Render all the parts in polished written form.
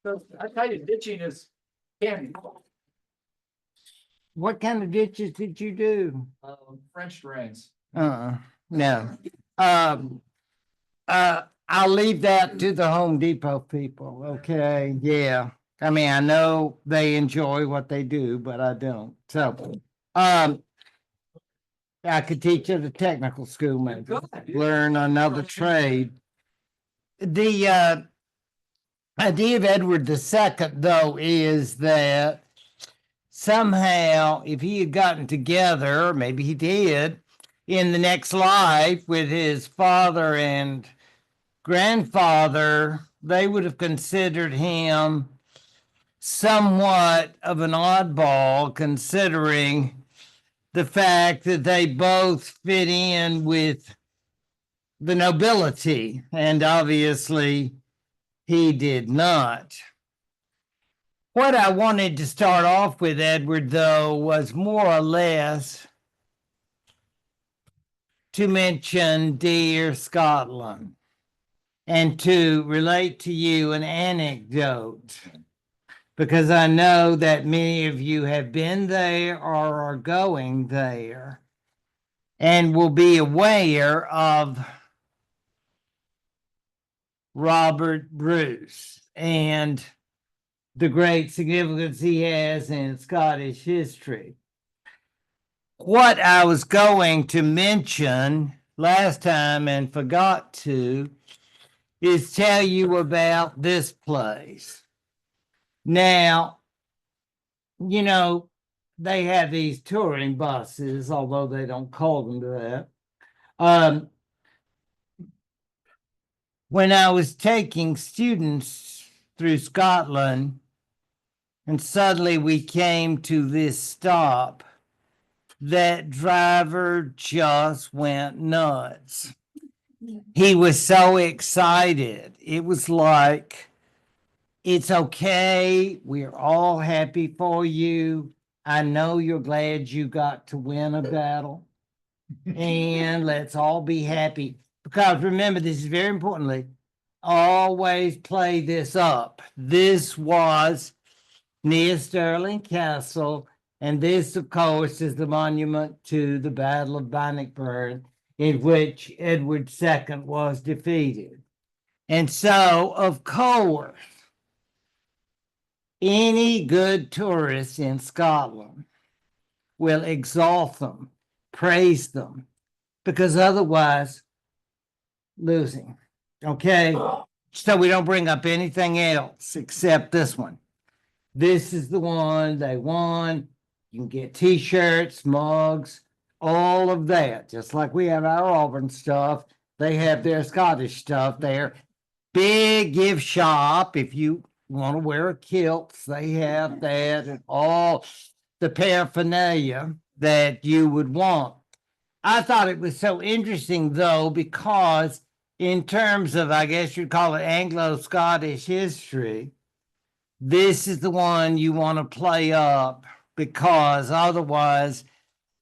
So I tell you, ditching is candy. What kind of ditches did you do? French drains. No. I'll leave that to the Home Depot people, okay? Yeah. I mean, I know they enjoy what they do, but I don't. So, I could teach at a technical school, maybe, learn another trade. The idea of Edward II, though, is that somehow, if he had gotten together, maybe he did, in the next life with his father and grandfather, they would have considered him somewhat of an oddball, considering the fact that they both fit in with the nobility, and obviously he did not. What I wanted to start off with, Edward, though, was more or less to mention dear Scotland and to relate to you an anecdote, because I know that many of you have been there or are going there and will be aware of Robert Bruce and the great significance he has in Scottish history. What I was going to mention last time and forgot to is tell you about this place. Now, you know, they have these touring buses, although they don't call them that. When I was taking students through Scotland, and suddenly we came to this stop, that driver just went nuts. He was so excited. It was like, it's okay. We're all happy for you. I know you're glad you got to win a battle. And let's all be happy. Because remember, this is very importantly, always play this up. This was near Stirling Castle, and this, of course, is the monument to the Battle of Bannockburn, in which Edward II was defeated. And so, of course, any good tourist in Scotland will exalt them, praise them, because otherwise, losing. Okay? So we don't bring up anything else except this one. This is the one they won. You can get t-shirts, mugs, all of that. Just like we have our Auburn stuff, they have their Scottish stuff there. Big gift shop. If you want to wear kilts, they have that and all the paraphernalia that you would want. I thought it was so interesting, though, because in terms of, I guess you'd call it Anglo-Scottish history, this is the one you want to play up, because otherwise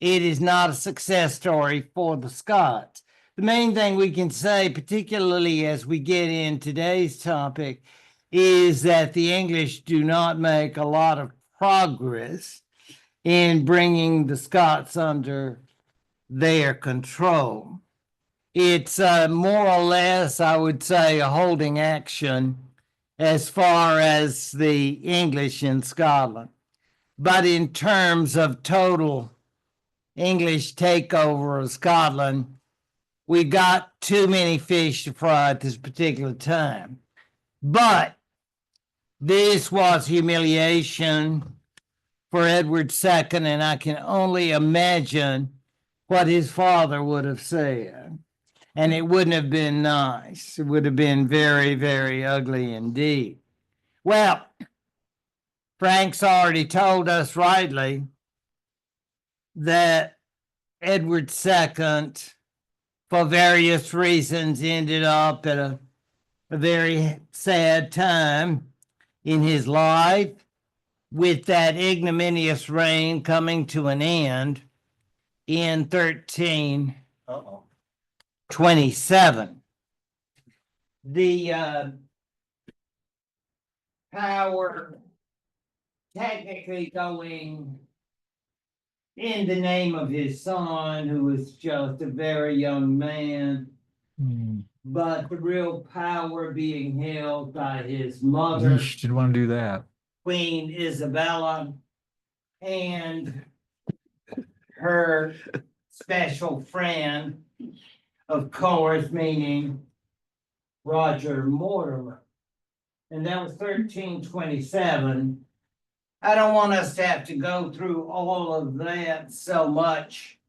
it is not a success story for the Scots. The main thing we can say, particularly as we get in today's topic, is that the English do not make a lot of progress in bringing the Scots under their control. It's more or less, I would say, a holding action as far as the English in Scotland. But in terms of total English takeover of Scotland, we got too many fish to fry at this particular time. But this was humiliation for Edward II, and I can only imagine what his father would have said. And it wouldn't have been nice. It would have been very, very ugly indeed. Well, Frank's already told us rightly that Edward II, for various reasons, ended up at a very sad time in his life, with that ignominious reign coming to an end in 1327. The power technically going in the name of his son, who was just a very young man, but the real power being held by his mother, Yeesh, didn't want to do that. Queen Isabella, and her special friend, of course, meaning Roger Mortimer. And that was 1327. I don't want us to have to go through all of that so much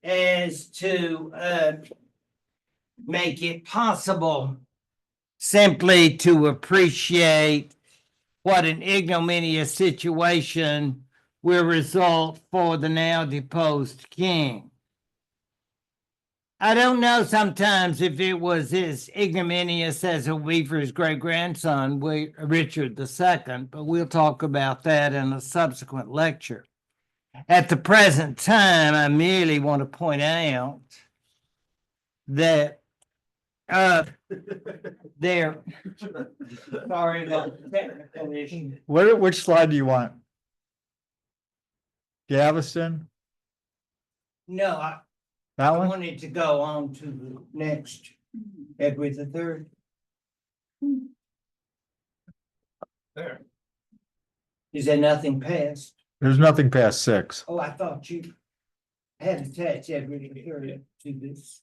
as to make it possible simply to appreciate what an ignominious situation will result for the now deposed king. I don't know sometimes if it was as ignominious as it would be for his great-grandson, Richard II, but we'll talk about that in a subsequent lecture. At the present time, I merely want to point out that there, sorry about the technical issue. Which slide do you want? Galveston? No, That I one? wanted to go on to the next, Edward III. There. Is there nothing past? There's nothing past 6. Oh, I thought you had attached Edward III to this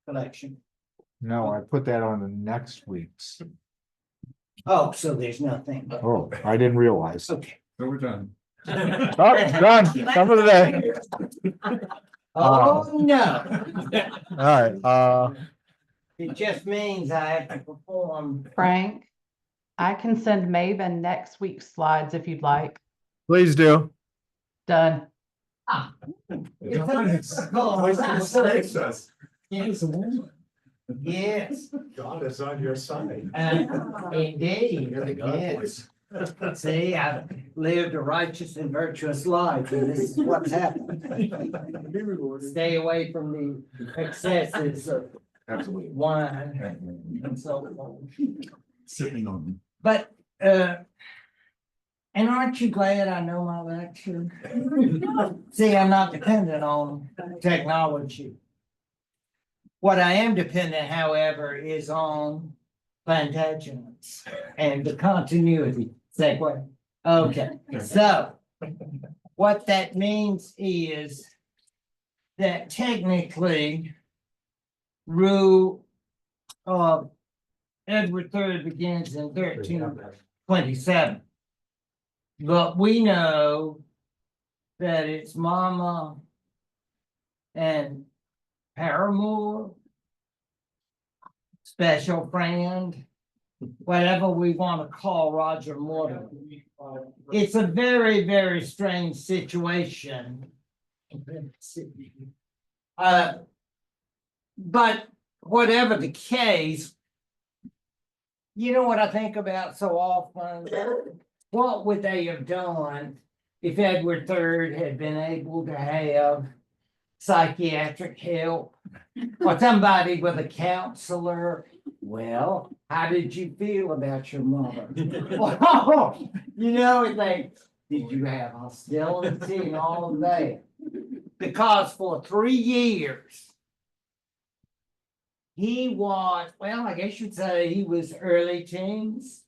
collection. No, I put that on the next week's. Oh, so there's nothing. Oh, I didn't realize. Okay. So we're done. Oh, done. Done for today. Oh, no. All right, It just means I have to perform. Frank, I can send Maven next week's slides if you'd like. please do. Done. Yes, God is on your side. indeed, You're the God yes. See, I've lived a righteous and virtuous life, and this is what's happened. Stay away from the excesses of Absolutely. wine and so forth. Sitting on. But, and aren't you glad I know my lecture? See, I'm not dependent on technology. What I am dependent, however, is on Plantagenets and the continuity segue. Okay, so what that means is that technically rule of Edward III begins in 1327. But we know that it's Mama and paramour, special friend, whatever we want to call Roger Mortimer. It's a very, very strange situation. But whatever the case, you know what I think about so often? What would they have done if Edward III had been able to have psychiatric help or somebody with a counselor? Well, how did you feel about your mother? You know, it's like, did you have hostility and all of that? Because for 3 years, he was, well, I guess you'd say he was early teens.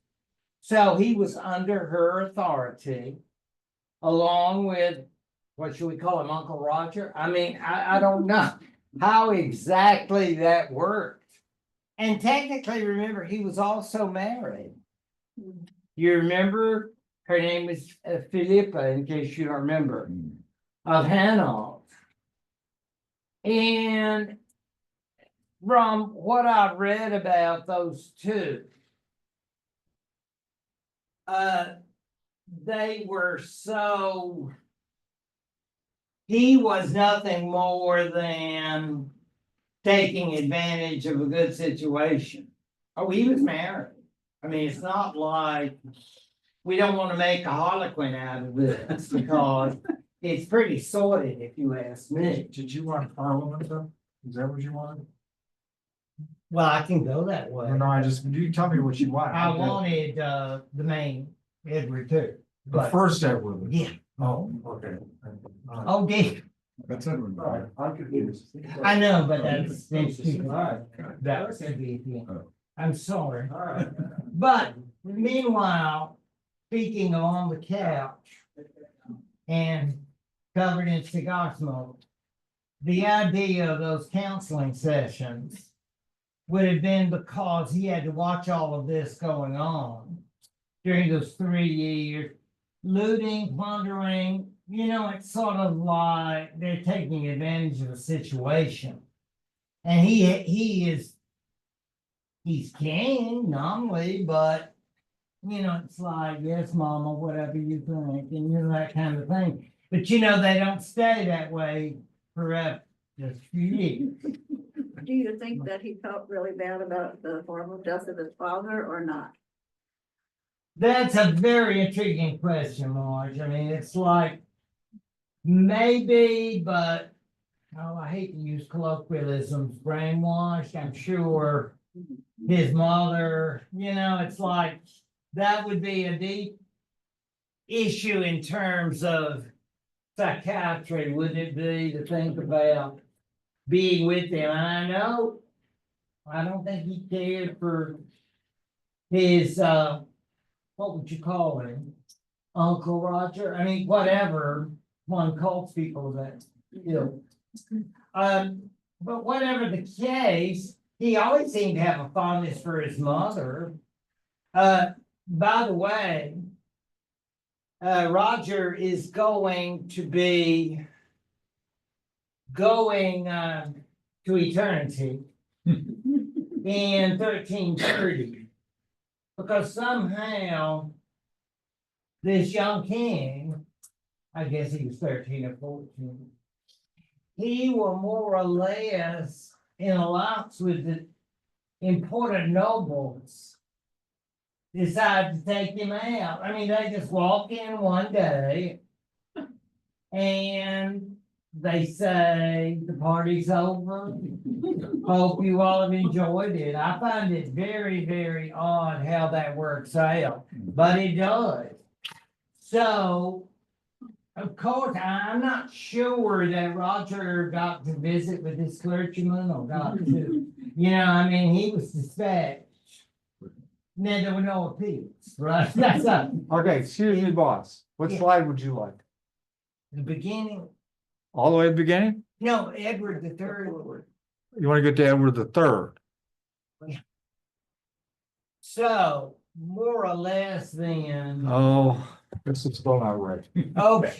So he was under her authority, along with, what should we call him, Uncle Roger? I mean, I don't know how exactly that worked. And technically, remember, he was also married. You remember, her name is Philippa, in case you don't remember, of Hanover. And from what I've read about those two, they were so, he was nothing more than taking advantage of a good situation. Oh, he was married. I mean, it's not like we don't want to make a harlequin out of this because it's pretty sordid, if you ask me. Did you want Parliament though? Is that what you wanted? Well, I can go that way. No, I just, you tell me what you want. I wanted, the main Edward too. The But, first Edward. yeah, Oh, okay. oh, dear. That's Edward. All right, I'm confused. I know, but that's too hard. That was a big deal. I'm sorry. All right. But meanwhile, speaking on the couch and covered in cigar smoke, the idea of those counseling sessions would have been because he had to watch all of this going on during those 3 years, looting, plundering, it's sort of like they're taking advantage of the situation. And he's king nominally, but it's like, yes, mama, whatever you think, and that kind of thing. But they don't stay that way forever, just a few years. Do you think that he felt really bad about the horrible death of his father or not? That's a very intriguing question, Marge. I mean, it's like, maybe, but, I hate to use colloquialisms, brainwashed, I'm sure. His mother, it's like, that would be a deep issue in terms of psychiatry, wouldn't it be, to think about being with them? And I don't think he cared for his, what would you call him? Uncle Roger? I mean, whatever one calls people that, but whatever the case, he always seemed to have a fondness for his mother. By the way, Roger is going to be going to eternity in 1330, because somehow this young king, I guess he was 13 or 14, he were more or less in alliance with the important nobles, decide to take him out. I mean, they just walk in one day and they say the party's over. Hope you all have enjoyed it. I find it very, very odd how that works out, but it does. So, of course, I'm not sure that Roger got to visit with his clergyman or got to, I mean, he was dispatched. Then there were no appeals, right? That's Okay, excuse me, boss. What Yeah. slide would you like? the beginning. All the way at the beginning? No, Edward the Third. You want to get to Edward the Third? So, more or less then, Oh, this is still not right. okay.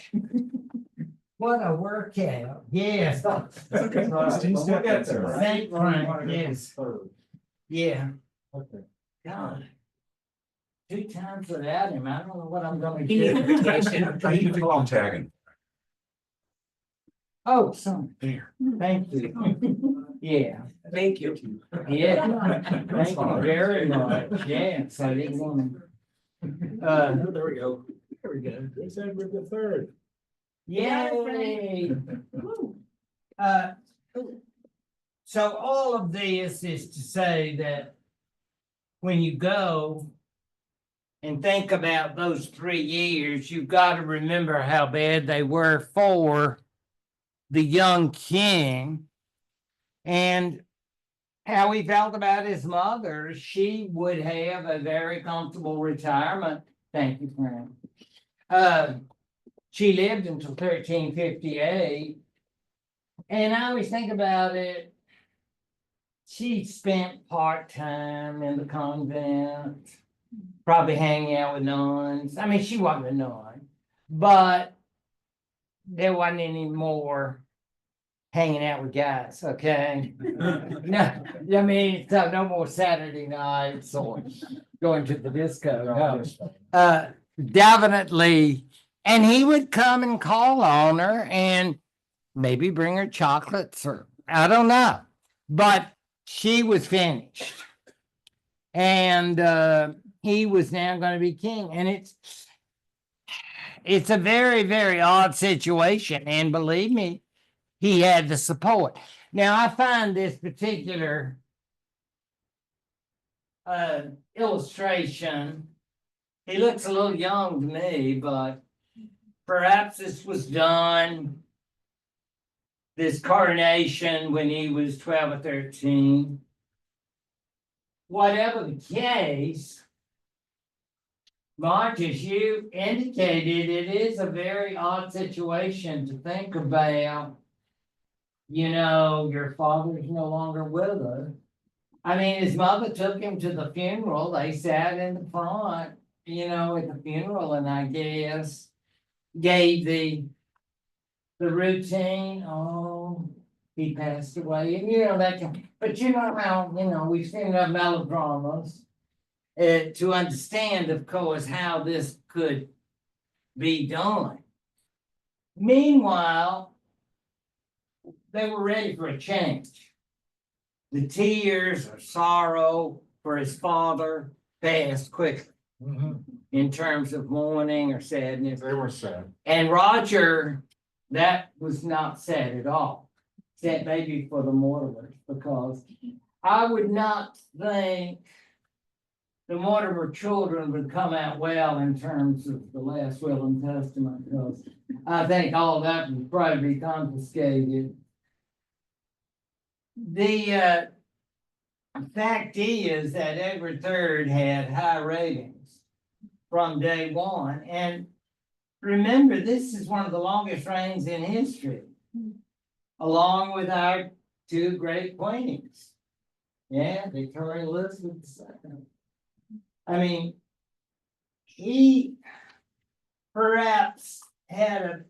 What a workout, yes. Okay. We'll get there. Saint Frank, yes, yeah, Okay. God. 2 times without him, I don't know what I'm gonna You do. need to call him tagging. Oh, son, there, thank you. Yeah, Thank you. yeah, thank you very much, yes, I didn't want to. There we go. There we go. It's Edward the Third. Yay! So all of this is to say that when you go and think about those 3 years, you've got to remember how bad they were for the young king and how he felt about his mother. She would have a very comfortable retirement. Thank you, Fran. She lived until 1358. And I always think about it. She spent part-time in the convent, probably hanging out with nuns. I mean, she wasn't a nun, but there wasn't any more hanging out with guys, okay? No, I mean, so no more Saturday nights or going to the disco. No. Definitely. And he would come and call on her and maybe bring her chocolates or I don't know. But she was finished. And he was now going to be king. And it's a very, very odd situation. And believe me, he had the support. Now, I find this particular illustration. He looks a little young to me, but perhaps this was done, this coronation, when he was 12 or 13. Whatever the case, Mark, as you indicated, it is a very odd situation to think about. You know, your father's no longer with us. I mean, his mother took him to the funeral. They sat in the front, you know, at the funeral, and I guess gave the routine. Oh, he passed away, and you know that can. But you know how we've seen enough melodramas to understand, of course, how this could be done. Meanwhile, they were ready for a change. The tears or sorrow for his father passed quickly in terms of mourning or sadness. They were sad. And Roger, that was not sad at all. Sad maybe for the Mortimers, because I would not think the Mortimer children would come out well in terms of the last will and testament, because I think all that would probably be confiscated. The fact is that Edward III had high ratings from day one. And remember, this is one of the longest reigns in history, along with our two great queens. Yeah, Victoria and Elizabeth II. I mean, he perhaps had an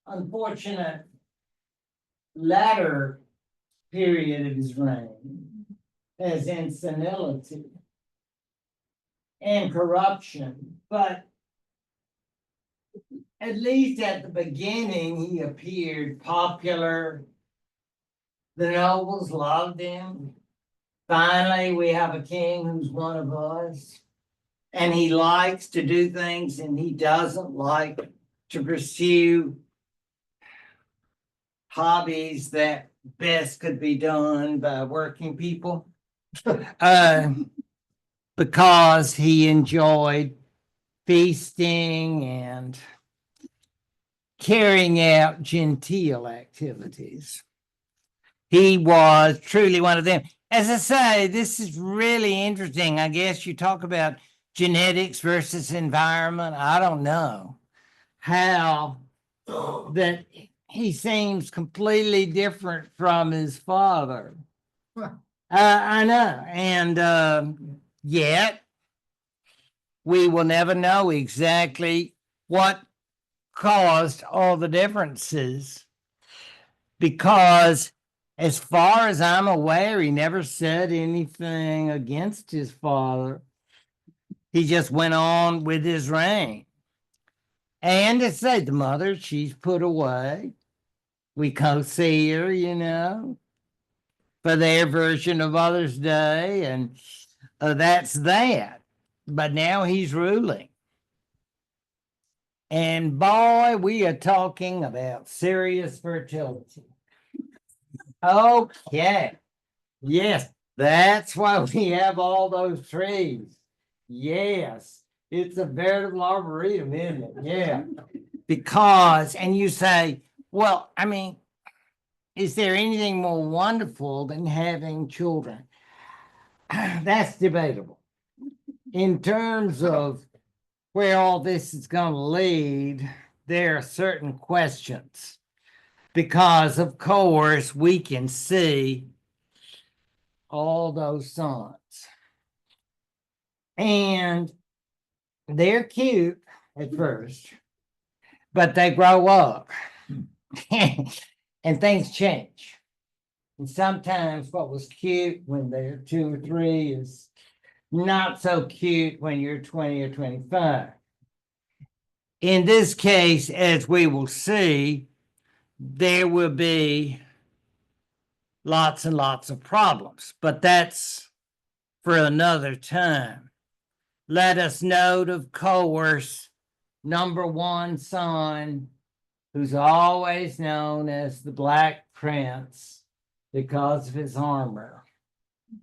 unfortunate latter period of his reign, as in senility and corruption, but at least at the beginning, he appeared popular. The nobles loved him. Finally, we have a king who's one of us, and he likes to do things, and he doesn't like to pursue hobbies that best could be done by working people. Because he enjoyed feasting and carrying out genteel activities. He was truly one of them. As I say, this is really interesting. I guess you talk about genetics versus environment. I don't know how that he seems completely different from his father. I know. And yet we will never know exactly what caused all the differences, because as far as I'm aware, he never said anything against his father. He just went on with his reign. And to say the mother, she's put away. We go see her, for their version of Mother's Day, and that's that. But now he's ruling. And boy, we are talking about serious fertility. Okay. Yes, that's why we have all those trees. Yes, it's a veritable arboretum, isn't it? Yeah. Because, and you say, well, I mean, is there anything more wonderful than having children? That's debatable. In terms of where all this is going to lead, there are certain questions. Because, of course, we can see all those sons. And they're cute at first, but they grow up and things change. And sometimes what was cute when they're 2 or 3 is not so cute when you're 20 or 25. In this case, as we will see, there will be lots and lots of problems, but that's for another time. Let us note, of course, number 1 son, who's always known as the Black Prince because of his armor.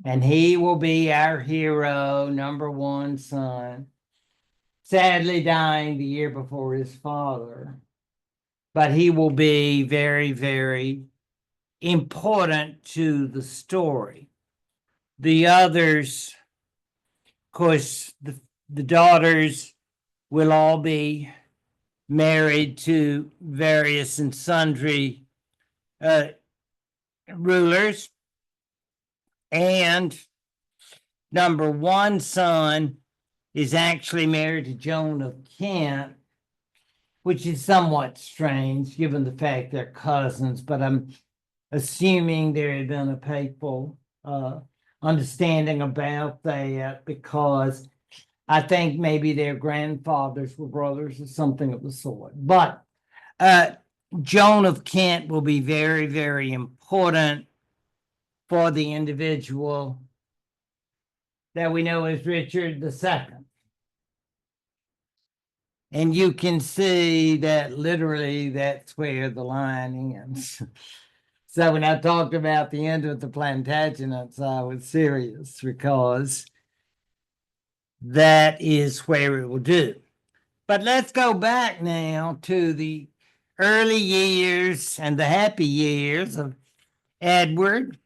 And he will be our hero, number one son, sadly dying the year before his father. But he will be very, very important to the story. The others, of course, the daughters will all be married to various and sundry rulers. And number one son is actually married to Joan of Kent, which is somewhat strange given the fact they're cousins, but I'm assuming there had been a papal understanding about that because I think maybe their grandfathers were brothers or something of the sort. But Joan of Kent will be very, very important for the individual that we know as Richard II. And you can see that literally that's where the line ends. So when I talked about the end of the Plantagenets, I was serious because that is where it will do. But let's go back now to the early years and the happy years of Edward.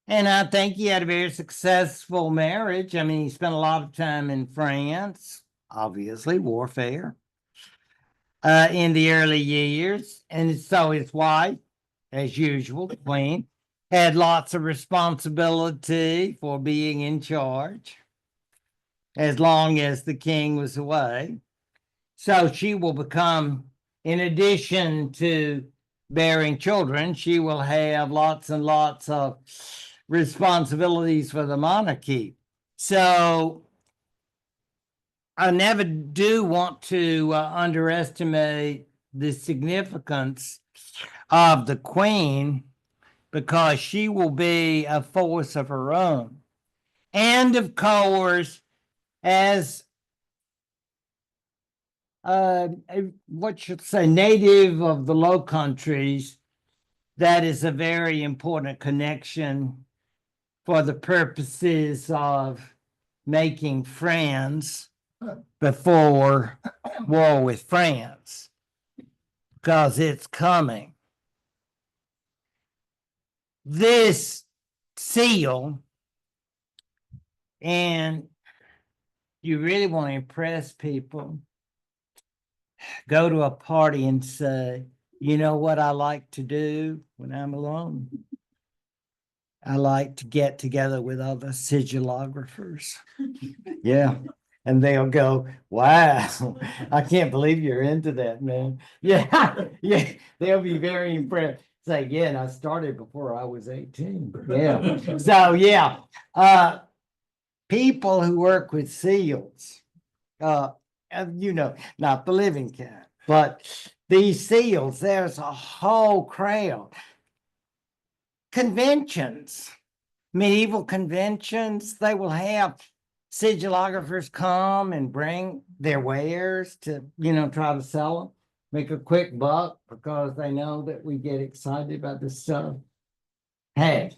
And I think he had a very successful marriage. I mean, he spent a lot of time in France, obviously, warfare, in the early years. And so his wife, as usual, the queen, had lots of responsibility for being in charge as long as the king was away. So she will become, in addition to bearing children, she will have lots and lots of responsibilities for the monarchy. So I never do want to underestimate the significance of the queen because she will be a force of her own. And of course, as what should say, native of the Low Countries, that is a very important connection for the purposes of making friends before war with France, because it's coming. This seal, and you really want to impress people, go to a party and say, you know what I like to do when I'm alone? I like to get together with other sigilographers. Yeah. And they'll go, wow, I can't believe you're into that, man. Yeah. Yeah. They'll be very impressed. Say, yeah, and I started before I was 18. Yeah. So, yeah. People who work with seals, you know, not the living kind, but these seals, there's a whole crowd. Conventions, medieval conventions, they will have sigilographers come and bring their wares to, you know, try to sell them, make a quick buck because they know that we get excited about this stuff. Hey,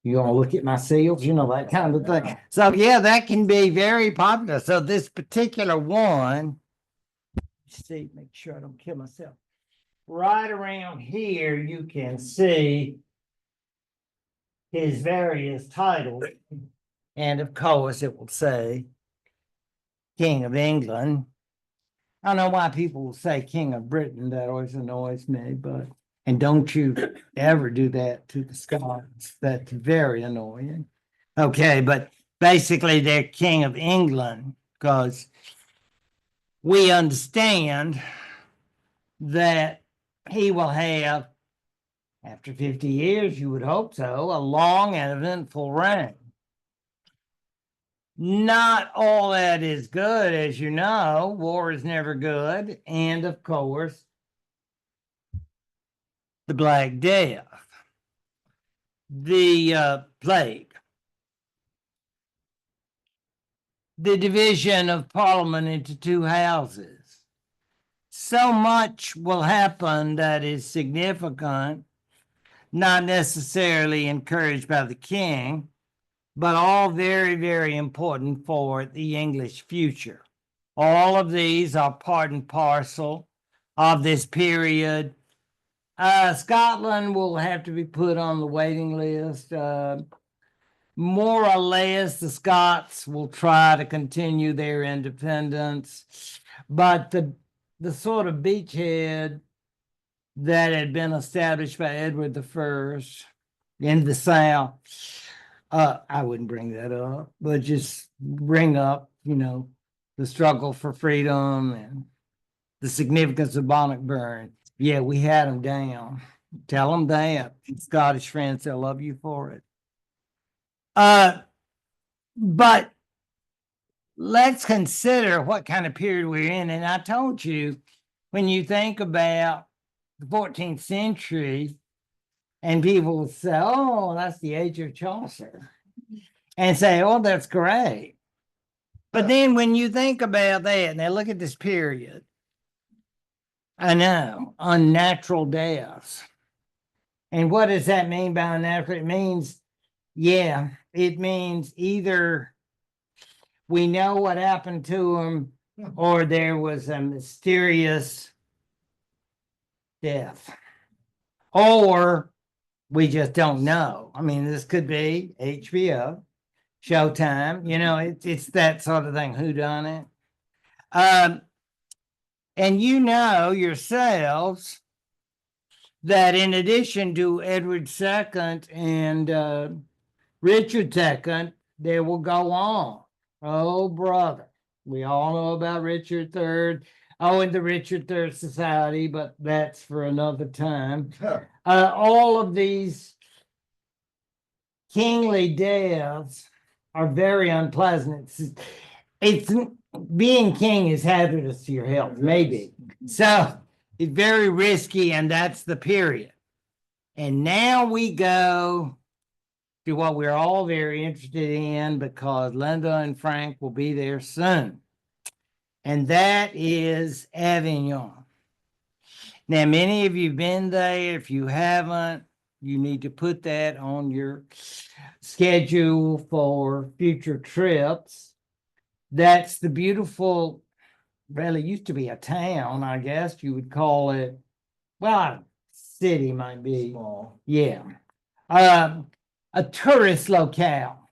you want to look at my seals, you know, that kind of thing. So, yeah, that can be very popular. So, this particular one, see, make sure I don't kill myself. Right around here, you can see his various titles. And of course, it will say King of England. I don't know why people say King of Britain. That always annoys me, but, and don't you ever do that to the Scots. That's very annoying. Okay, but basically they're King of England because we understand that he will have, after 50 years, you would hope so, a long and eventful reign. Not all that is good, as you know. War is never good. And of course, the Black Death, the plague, the division of Parliament into two houses. So much will happen that is significant, not necessarily encouraged by the king, but all very, very important for the English future. All of these are part and parcel of this period. Scotland will have to be put on the waiting list. More or less, the Scots will try to continue their independence, but the sort of beachhead that had been established by Edward I in the South, I wouldn't bring that up, but just bring up, the struggle for freedom and the significance of Bannockburn. Yeah, we had them down. Tell them that. Scottish friends, they'll love you for it. But let's consider what kind of period we're in. And I told you, when you think about the 14th century, and people will say, oh, that's the age of Chaucer, and say, oh, that's great. But then when you think about that, now look at this period. I know, unnatural deaths. And what does that mean by unnatural? It means, it means either we know what happened to them or there was a mysterious death. Or we just don't know. I mean, this could be HBO, Showtime, it's that sort of thing. Who done it? And yourselves that in addition to Edward II and Richard II, they will go on. Oh, brother. We all know about Richard III. Oh, and the Richard III Society, but that's for another time. All of these kingly deaths are very unpleasant. It's being king is hazardous to your health, maybe. So it's very risky, and that's the period. And now we go to what we're all very interested in, because Linda and Frank will be there soon. And that is Avignon. Now, many of you have been there. If you haven't, you need to put that on your schedule for future trips. That's the beautiful, well, it used to be a town, I guess you would call it. Well, city might be. Small. Yeah. A tourist locale,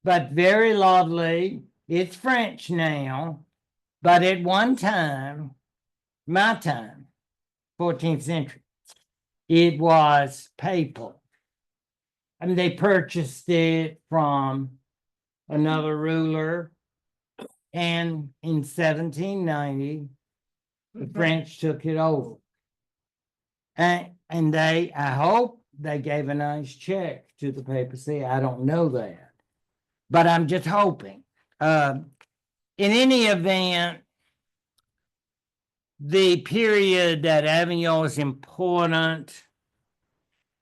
but very lovely. It's French now, but at one time, my time, 14th century, it was papal. I mean, they purchased it from another ruler, and in 1790, the French took it over. And I hope they gave a nice check to the papacy. I don't know that, but I'm just hoping. In any event, the period that Avignon is important,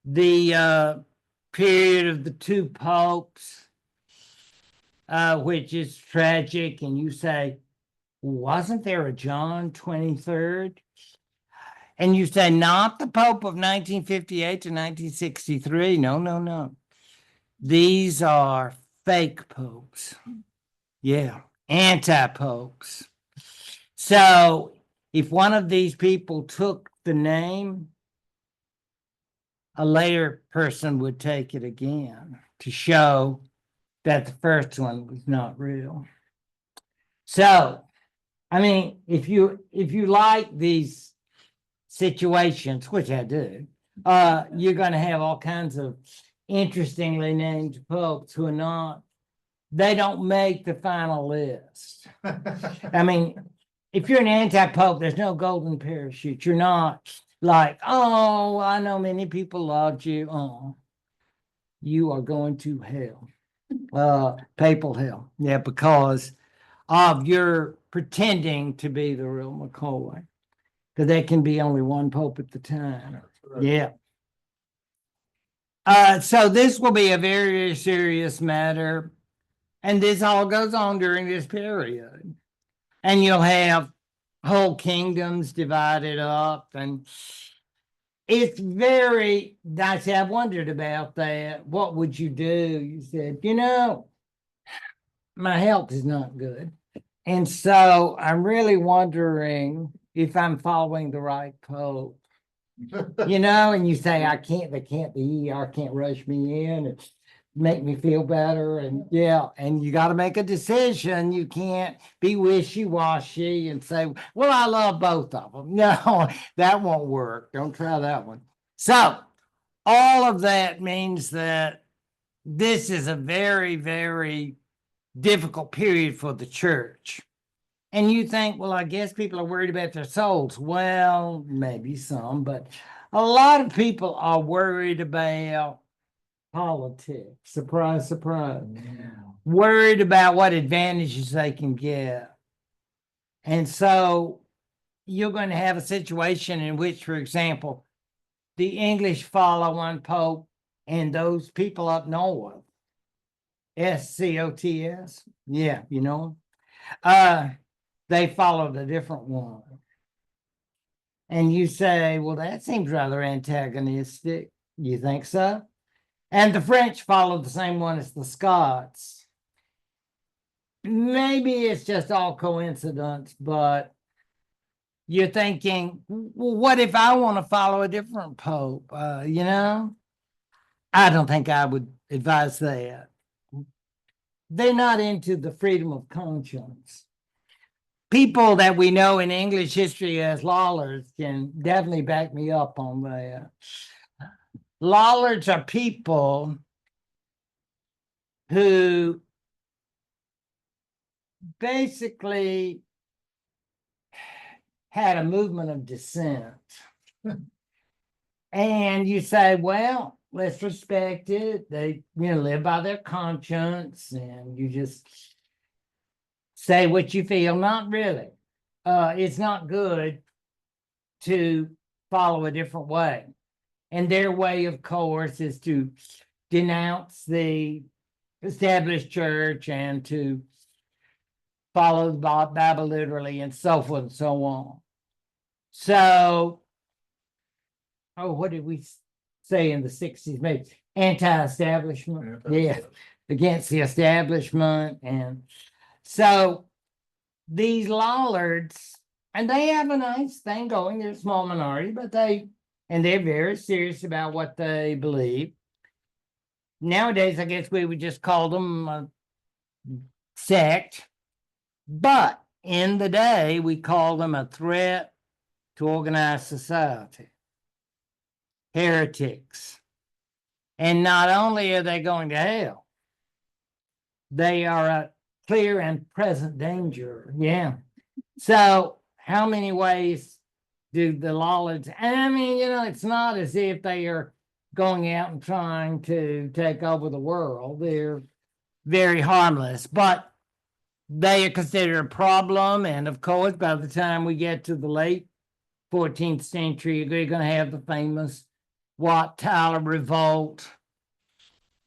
the period of the two popes, which is tragic, and you say, wasn't there a John 23rd? And you say, not the Pope of 1958 to 1963. No. These are fake popes. Yeah, anti-popes. So if one of these people took the name, a later person would take it again to show that the first one was not real. So, I mean, if you like these situations, which I do, you're going to have all kinds of interestingly named popes who are they don't make the final list. I mean, if you're an anti-pope, there's no golden parachute. You're not like, oh, I know many people loved you. Oh, you are going to hell, papal hell. Yeah, because of your pretending to be the real McCoy. Because there can be only one pope at the time. Yeah. So this will be a very, very serious matter. And this all goes on during this period. And you'll have whole kingdoms divided up. And it's very, I said, I've wondered about that. What would you do? You said, my health is not good. And so I'm really wondering if I'm following the right pope. And you say, they can't be, or can't rush me in and make me feel better. And and you got to make a decision. You can't be wishy-washy and say, well, I love both of them. No, that won't work. Don't try that one. So all of that means that this is a very, very difficult period for the church. And you think, well, I guess people are worried about their souls. Well, maybe some, but a lot of people are worried about politics. Surprise, surprise. Worried about what advantages they can get. And so you're going to have a situation in which, for example, the English follow one pope and those people up north, SCOTS, yeah, they followed a different one. And you say, well, that seems rather antagonistic. You think so? And the French followed the same one as the Scots. Maybe it's just all coincidence, but you're thinking, well, what if I want to follow a different pope? I don't think I would advise that. They're not into the freedom of conscience. People that we know in English history as Lollards can definitely back me up on that. Lollards are people who basically had a movement of dissent. And you say, well, let's respect it. They, live by their conscience, and you just say what you feel. Not really. It's not good to follow a different way. And their way, of course, is to denounce the established church and to follow the Bible literally and so forth and so on. So, what did we say in the 60s? Maybe anti-establishment. Yeah, against the establishment. And so these Lollards, and they have a nice thing going. They're a small minority, but they're very serious about what they believe. Nowadays, I guess we would just call them a sect. But in the day, we call them a threat to organized society. Heretics. And not only are they going to hell, they are a clear and present danger. Yeah. So how many ways do the Lollards? I mean, it's not as if they are going out and trying to take over the world. They're very harmless, but they are considered a problem. And of course, by the time we get to the late 14th century, you're going to have the famous Wat Tyler Revolt,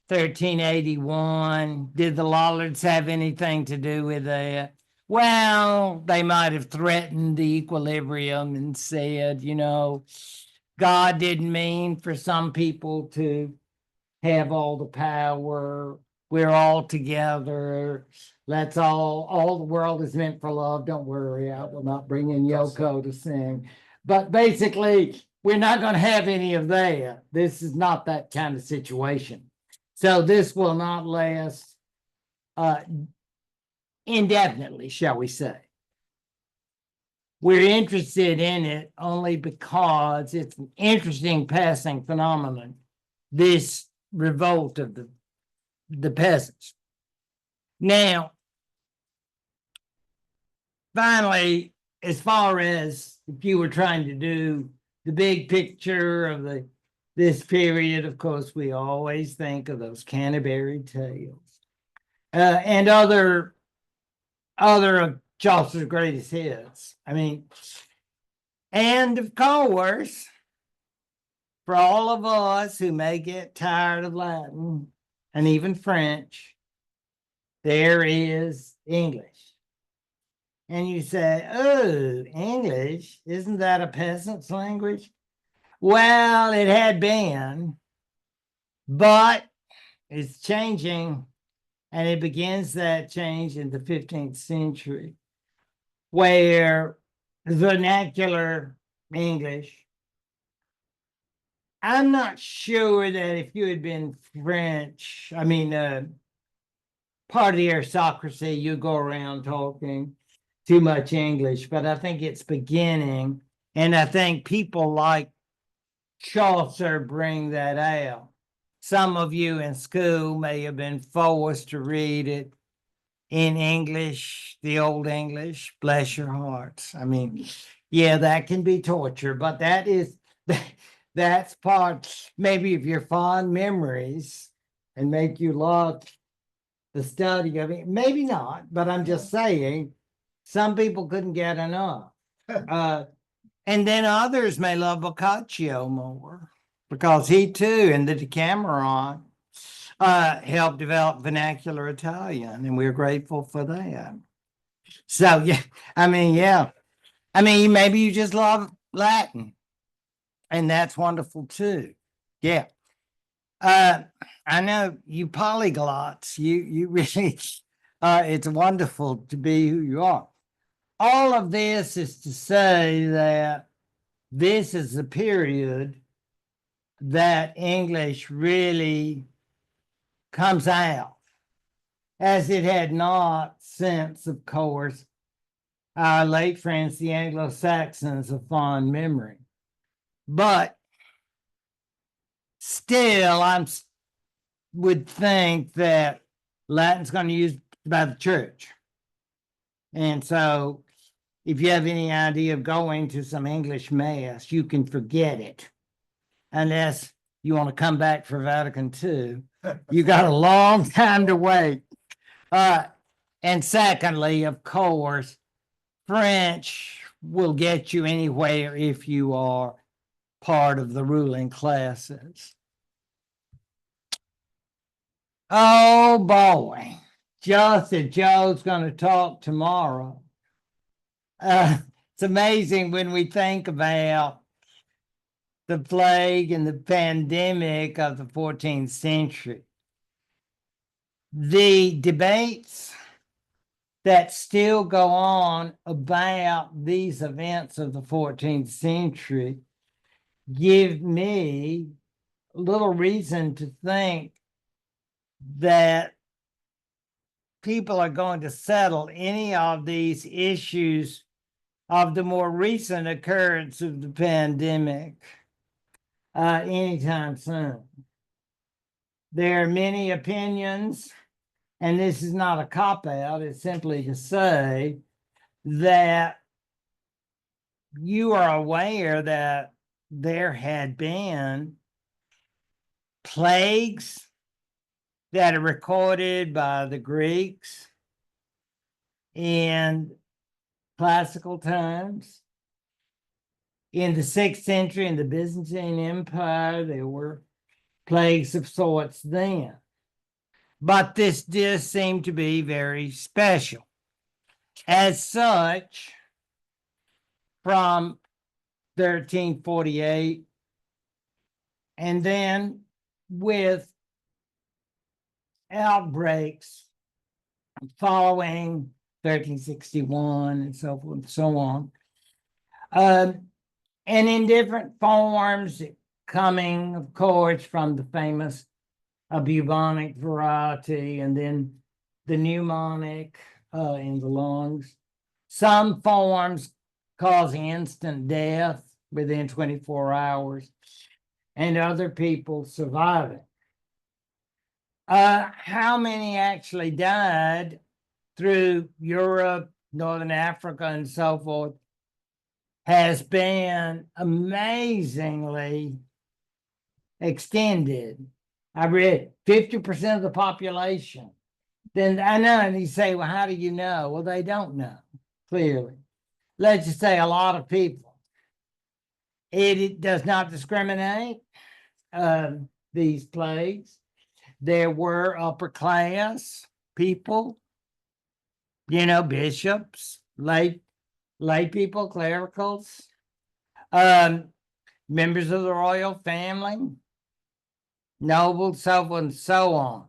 1381. Did the Lollards have anything to do with that? Well, they might have threatened the equilibrium and said, God didn't mean for some people to have all the power. We're all together. Let's all the world is meant for love. Don't worry, I will not bring in Yoko to sing. But basically, we're not going to have any of that. This is not that kind of situation. So this will not last indefinitely, shall we say. We're interested in it only because it's an interesting passing phenomenon, this revolt of the peasants. Now, finally, as far as if you were trying to do the big picture of this period, of course, we always think of those Canterbury Tales and other of Chaucer's greatest hits. I mean, and of course, for all of us who may get tired of Latin and even French, there is English. And you say, oh, English, isn't that a peasant's language? Well, it had been, but it's changing, and it begins that change in the 15th century, where vernacular English. I'm not sure that if you had been French, part of the aristocracy, you go around talking too much English, but I think it's beginning, and I think people like Chaucer bring that out. Some of you in school may have been forced to read it in English, the old English, bless your hearts. I mean, yeah, that can be torture, but that's part maybe of your fond memories and make you love the study of it. Maybe not, but I'm just saying some people couldn't get enough. And then others may love Boccaccio more because he too, in the Decameron, helped develop vernacular Italian, and we're grateful for that. So yeah, yeah. Maybe you just love Latin, and that's wonderful too. Yeah. I know you polyglots, you really it's wonderful to be who you are. All of this is to say that this is the period that English really comes out, as it had not since, of course, our late friends, the Anglo-Saxons, of fond memory. But still, would think that Latin's going to be used by the church. And so if you have any idea of going to some English mass, you can forget it. Unless you want to come back for Vatican II. You got a long time to wait. And secondly, of course, French will get you anywhere if you are part of the ruling classes. Oh boy, just that Joe's going to talk tomorrow. It's amazing when we think about the plague and the pandemic of the 14th century. The debates that still go on about these events of the 14th century give me little reason to think that people are going to settle any of these issues of the more recent occurrence of the pandemic anytime soon. There are many opinions, and this is not a cop-out, it's simply to say that you are aware that there had been plagues that are recorded by the Greeks in classical times. In the 6th century, in the Byzantine Empire, there were plagues of sorts then. But this did seem to be very special. As such, from 1348, and then with outbreaks following 1361 and so forth and so on, and in different forms, coming, of course, from the famous bubonic variety and then the pneumonic in the lungs. Some forms causing instant death within 24 hours, and other people surviving. How many actually died through Europe, Northern Africa, and so forth has been amazingly extended. I read 50% of the population. Then I know, and you say, well, how do you know? Well, they don't know, clearly. Let's just say a lot of people. It does not discriminate, these plagues. There were upper class people, bishops, lay people, clericals. members of the royal family, nobles, so forth and so on.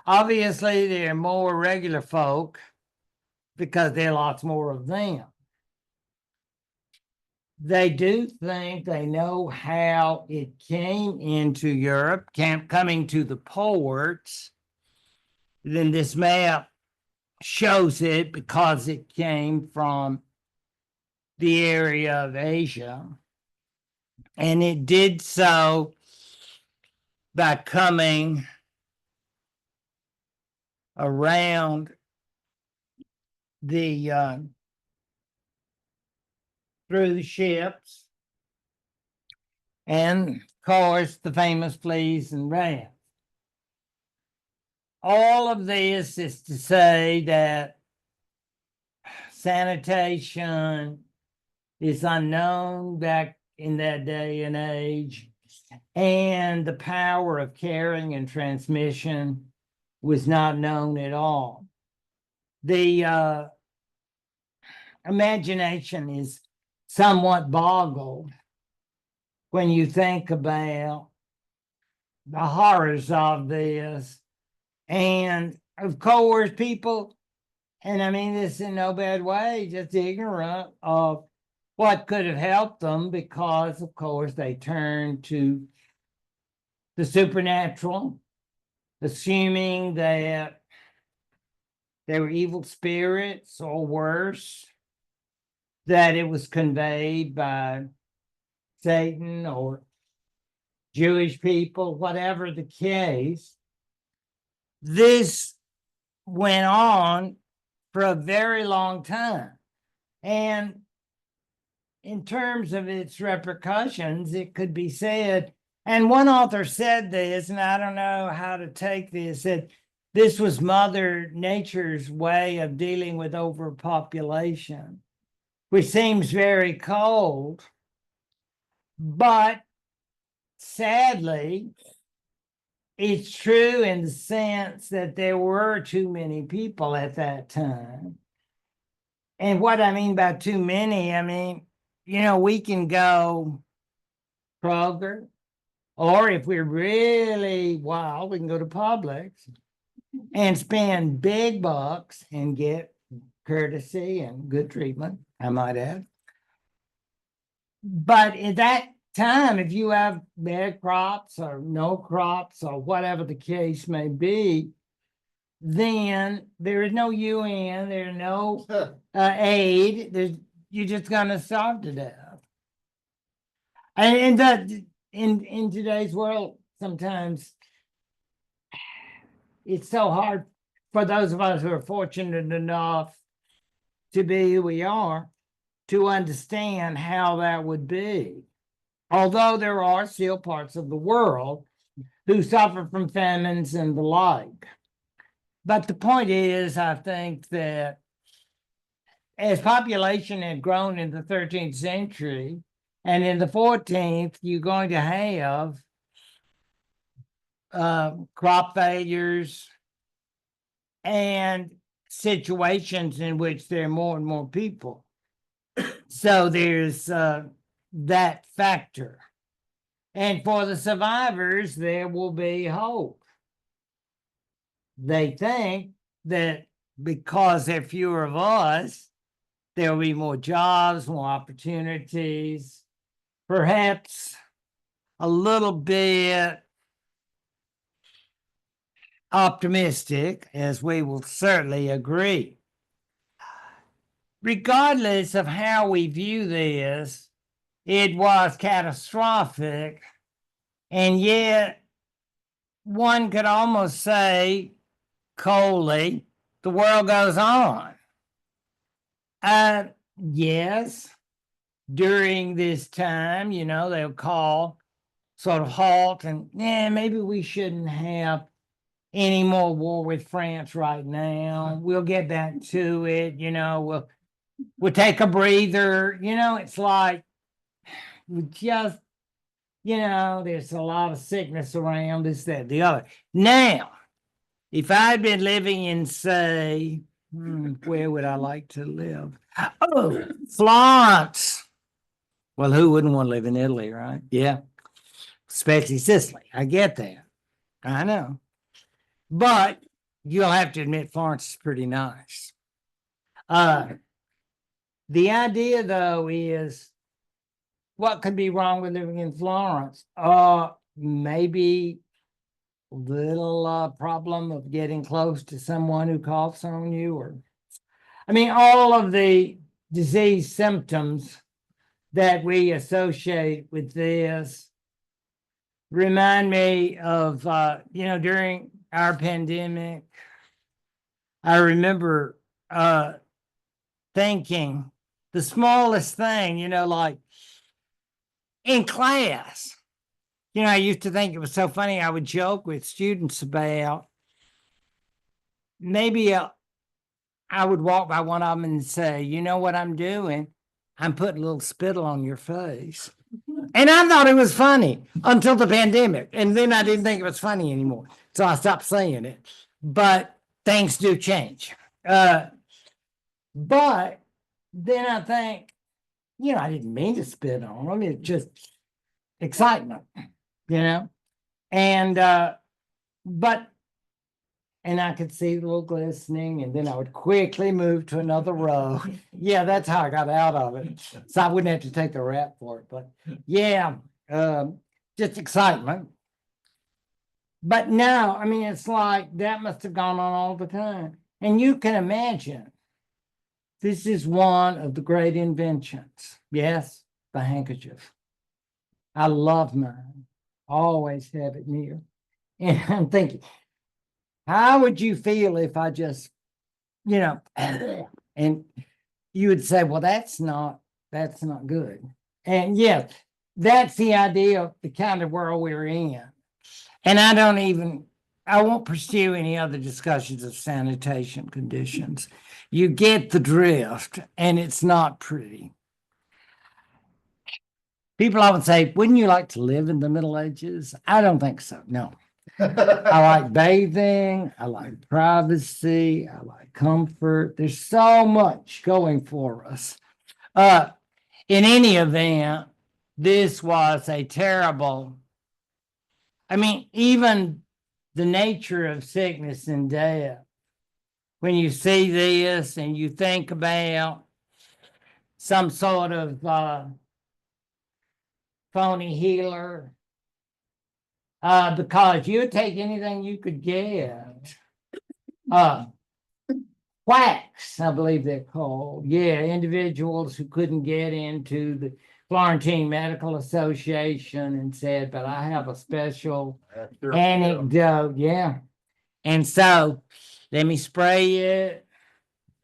Obviously, there are more regular folk because there are lots more of them. They do think they know how it came into Europe, coming to the ports. Then this map shows it because it came from the area of Asia. And it did so by coming around the through the ships, and of course the famous fleas and rats. All of this is to say that sanitation is unknown back in that day and age, and the power of carrying and transmission was not known at all. The imagination is somewhat boggled when you think about the horrors of this. And of course, people, and I mean this in no bad way, just ignorant of what could have helped them, because of course they turned to the supernatural, assuming that they were evil spirits or worse, that it was conveyed by Satan or Jewish people, whatever the case. This went on for a very long time. And in terms of its repercussions, it could be said, and one author said this, and I don't know how to take this, that this was Mother Nature's way of dealing with overpopulation, which seems very cold. But sadly, it's true in the sense that there were too many people at that time. And what I mean by too many, I mean, we can go Kroger, or if we're really wild, we can go to Publix and spend big bucks and get courtesy and good treatment, I might add. But at that time, if you have bad crops or no crops or whatever the case may be, then there is no UN, there's no aid. You're just gonna starve to death. And that in today's world, sometimes it's so hard for those of us who are fortunate enough to be who we are to understand how that would be. Although there are still parts of the world who suffer from famines and the like. But the point is, I think that as population had grown in the 13th century, and in the 14th, you're going to have crop failures and situations in which there are more and more people. So there's that factor. And for the survivors, there will be hope. They think that because there are fewer of us, there will be more jobs, more opportunities, perhaps a little bit optimistic, as we will certainly agree. Regardless of how we view this, it was catastrophic, and yet one could almost say coldly, the world goes on. Yes, during this time, they'll call sort of halt and maybe we shouldn't have any more war with France right now. We'll get back to it, we'll take a breather. It's like we just, there's a lot of sickness around, this, that, the other. Now, if I'd been living in, say, where would I like to live? Oh, Florence. Well, who wouldn't want to live in Italy, right? Yeah. Especially Sicily. I get that. I know. But you'll have to admit Florence is pretty nice. The idea though is what could be wrong with living in Florence? Maybe a little problem of getting close to someone who coughs on you, or I mean, all of the disease symptoms that we associate with this remind me of, during our pandemic, I remember thinking the smallest thing, like in class. I used to think it was so funny. I would joke with students about maybe I would walk by one of them and say, you know what I'm doing? I'm putting a little spittle on your face. And I thought it was funny until the pandemic. And then I didn't think it was funny anymore. So I stopped saying it. But things do change. But then I think, I didn't mean to spit on them. It's just excitement, And and I could see the little glistening, and then I would quickly move to another row. Yeah, that's how I got out of it. So I wouldn't have to take the rap for it. But yeah, just excitement. But now, it's like that must have gone on all the time. And you can imagine, this is one of the great inventions. Yes, the handkerchief. I love mine. Always have it near. And I'm thinking, how would you feel if I just, and you would say, well, that's not good. And yeah, that's the idea of the kind of world we're in. And I won't pursue any other discussions of sanitation conditions. You get the drift, and it's not pretty. People often say, wouldn't you like to live in the Middle Ages? I don't think so. No. I like bathing. I like privacy. I like comfort. There's so much going for us. In any event, this was a terrible, even the nature of sickness and death. When you see this and you think about some sort of phony healer, because you would take anything you could get. Quacks, I believe they're called. Yeah, individuals who couldn't get into the Florentine Medical Association and said, but I have a special anecdote. Yeah. And so let me spray it.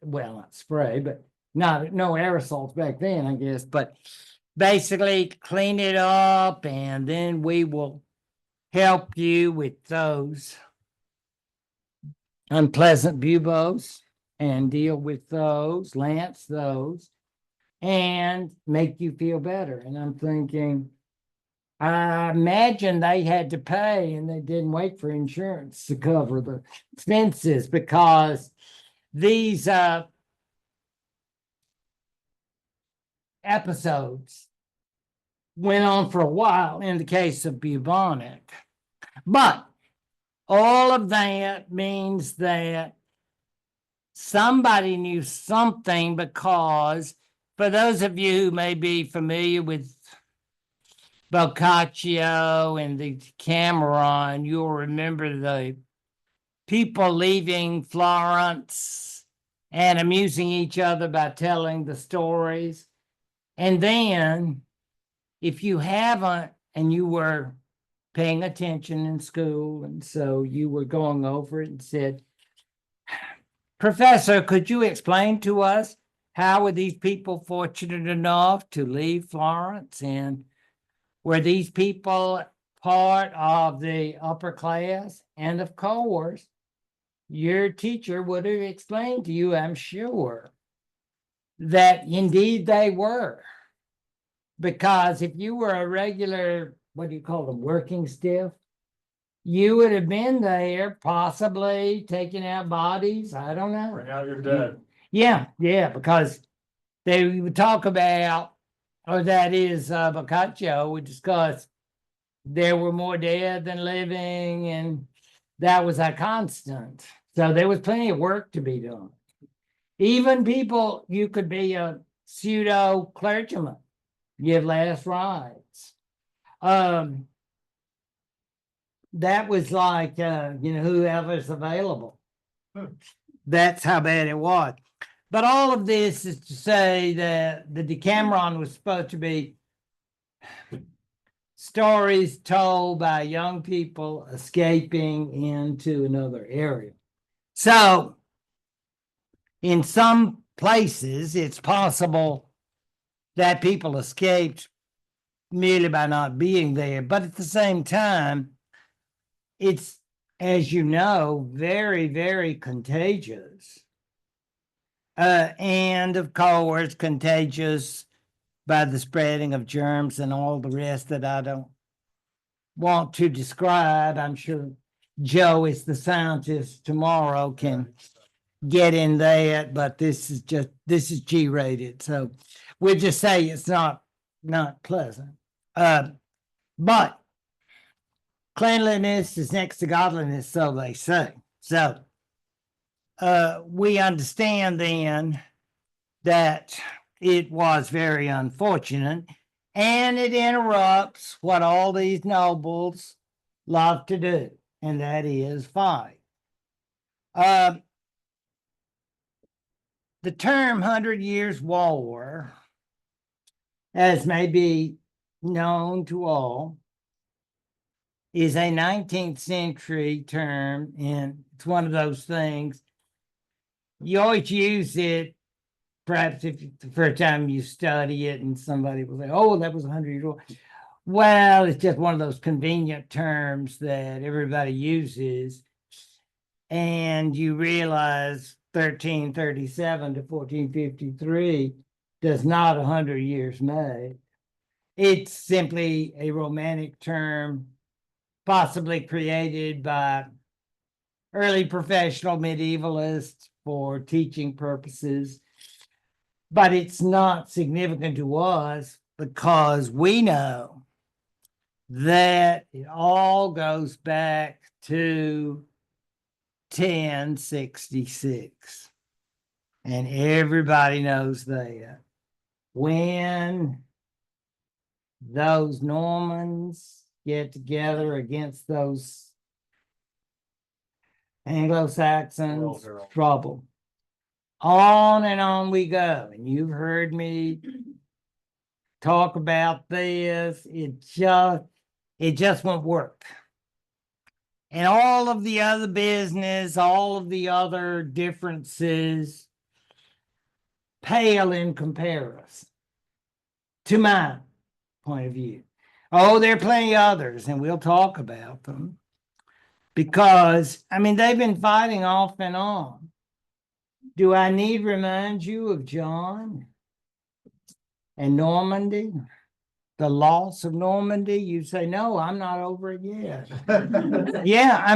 Well, not spray, but no aerosols back then, I guess. But basically clean it up, and then we will help you with those unpleasant buboes and deal with those, lance those, and make you feel better. And I'm thinking, I imagine they had to pay, and they didn't wait for insurance to cover the expenses, because these episodes went on for a while in the case of bubonic. But all of that means that somebody knew something, because for those of you who may be familiar with Boccaccio and the Cameron, you'll remember the people leaving Florence and amusing each other by telling the stories. And then, if you haven't, and you were paying attention in school, and so you were going over it and said, Professor, could you explain to us how were these people fortunate enough to leave Florence? And were these people part of the upper class? And of course, your teacher would have explained to you, I'm sure, that indeed they were. Because if you were a regular, what do you call them, working stiff, you would have been there, possibly taking out bodies. I don't know. Now you're dead. Yeah, because they would talk about or that is Boccaccio, we discussed there were more dead than living, and that was a constant. So there was plenty of work to be done. Even people, you could be a pseudo clergyman, give last rites. That was like, whoever's available. That's how bad it was. But all of this is to say that the Decameron was supposed to be stories told by young people escaping into another area. So, in some places, it's possible that people escaped merely by not being there. But at the same time, it's, as you know, very, very contagious. And of course, contagious by the spreading of germs and all the rest that I don't want to describe. I'm sure Joe is the scientist tomorrow can get in that, but this is G-rated. So we'll just say it's not pleasant. But cleanliness is next to godliness, so they say. So we understand then that it was very unfortunate, and it interrupts what all these nobles love to do, and that is fight. The term 100 Years' War, as may be known to all, is a 19th century term, and it's one of those things you always use it. Perhaps if the first time you study it and somebody will say, oh, that was 100 years old. Well, it's just one of those convenient terms that everybody uses. And you realize 1337 to 1453 does not 100 years make. It's simply a romantic term, possibly created by early professional medievalists for teaching purposes. But it's not significant to us because we know that it all goes back to 1066. And everybody knows that. When those Normans get together against those Anglo-Saxons, trouble. On and on we go. And you've heard me talk about this. It just won't work. And all of the other business, all of the other differences pale in comparison to my point of view. Oh, there are plenty others, and we'll talk about them. Because, they've been fighting off and on. Do I need remind you of John and Normandy? The loss of Normandy? You say, no, I'm not over it yet. Yeah,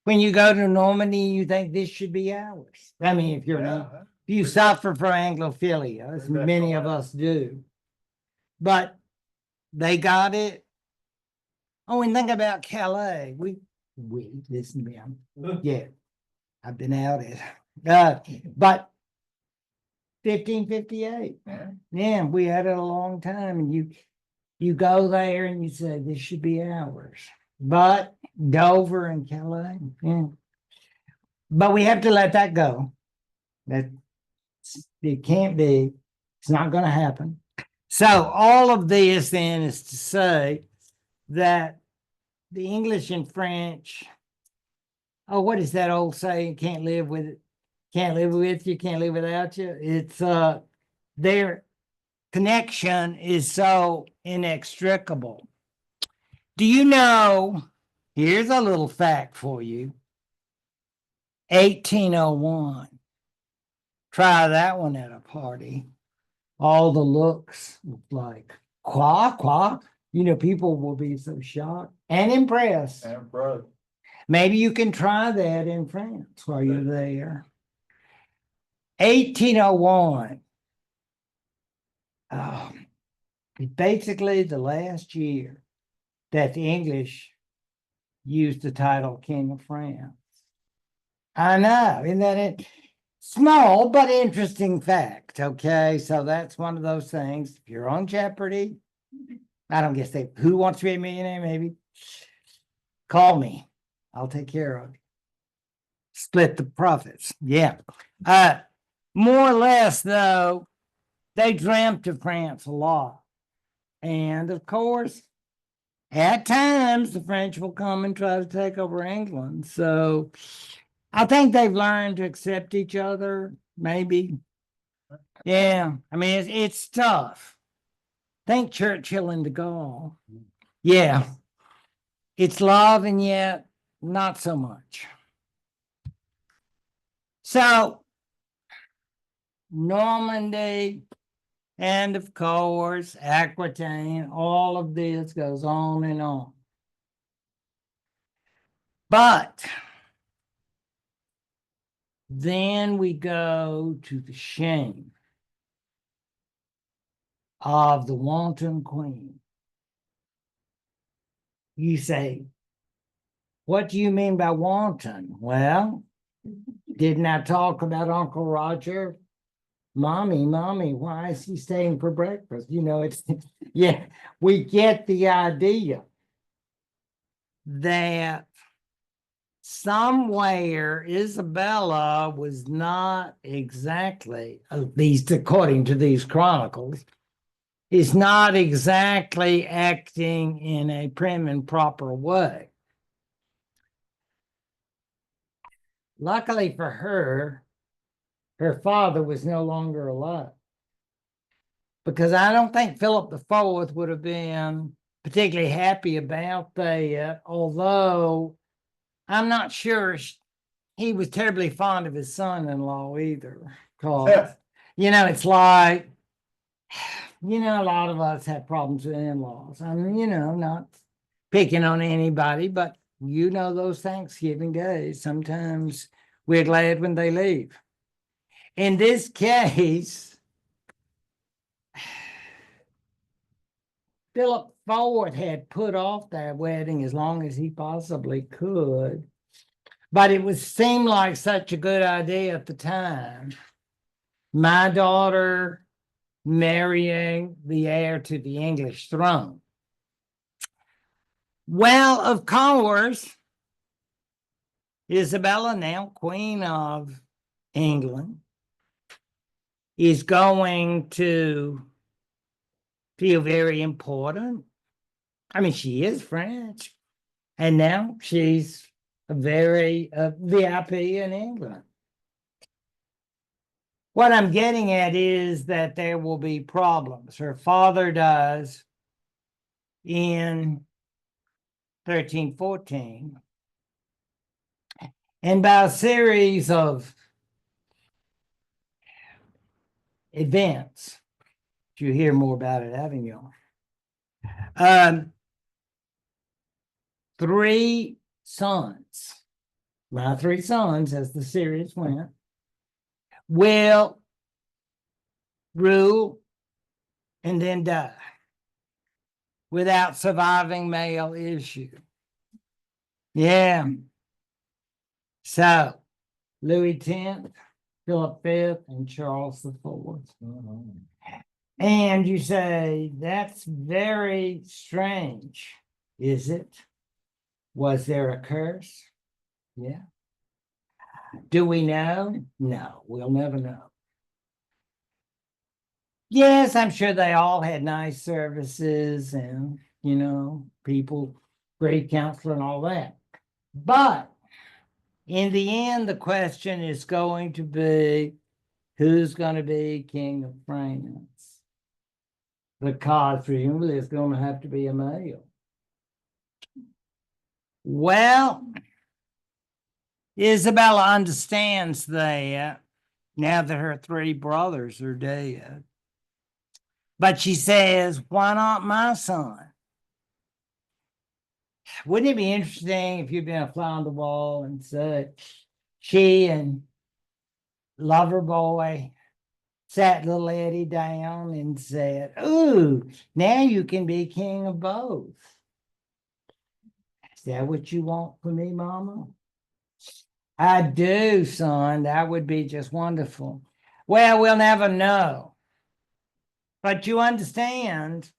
when you go to Normandy, you think this should be ours. If you suffer from Anglophilia, as many of us do. But they got it. Oh, and think about Calais. We listen to me. Yeah, I've been out it. But 1558. Yeah, we had it a long time, and you go there and you say this should be ours. But Dover and Calais, yeah. But we have to let that go. That it can't be. It's not going to happen. So all of this then is to say that the English and French. Oh, what is that old saying? Can't live with it. Can't live with you, can't live without you. It's their connection is so inextricable. Do you know? Here's a little fact for you. 1801. Try that one at a party. All the looks like quack, quack. People will be so shocked and impressed. Maybe you can try that in France while you're there. 1801. basically the last year that the English used the title King of France. I know, isn't that it? Small but interesting fact. Okay, so that's one of those things. If you're on Jeopardy, I don't guess who wants to be a millionaire, maybe call me. I'll take care of it. Split the profits. Yeah. More or less, though, they dreamt of France a lot. And of course, at times the French will come and try to take over England. So I think they've learned to accept each other, maybe. Yeah. I mean, it's tough. Think Churchill and de Gaulle. Yeah. It's love and yet not so much. So Normandy, and of course, Aquitaine, all of this goes on and on. But then we go to the shame of the wanton queen. You say, what do you mean by wanton? Well, didn't I talk about Uncle Roger? Mommy, why is he staying for breakfast? You know, it's, yeah, we get the idea that somewhere Isabella was not exactly, at least according to these chronicles, is not exactly acting in a prim and proper way. Luckily for her, her father was no longer alive. Because I don't think Philip IV would have been particularly happy about that, although I'm not sure he was terribly fond of his son-in-law either. Because, it's like, a lot of us have problems with in-laws. I mean, not picking on anybody, but those Thanksgiving days, sometimes we're glad when they leave. In this case, Philip IV had put off that wedding as long as he possibly could, but it would seem like such a good idea at the time. My daughter marrying the heir to the English throne. Well, of course, Isabella, now Queen of England, is going to feel very important. I mean, she is French, and now she's a very VIP in England. What I'm getting at is that there will be problems. Her father dies in 1314. And by a series of events, you hear more about it, haven't you? 3 sons, my 3 sons, as the series went, will rule and then die without surviving male issue. Yeah. So Louis X, Philip V, and Charles IV. And you say, that's very strange, is it? Was there a curse? Yeah. Do we know? No, we'll never know. Yes, I'm sure they all had nice services and, people, great counselor and all that. But in the end, the question is going to be, who's going to be king of France? Because presumably it's going to have to be a male. Well, Isabella understands that now that her 3 brothers are dead. But she says, why not my son? Wouldn't it be interesting if you'd been a fly on the wall and said, she and Loverboy sat little Eddie down and said, "Ooh, now you can be king of both." Is that what you want for me, Mama? I do, son. That would be just wonderful. Well, we'll never know. But you understand,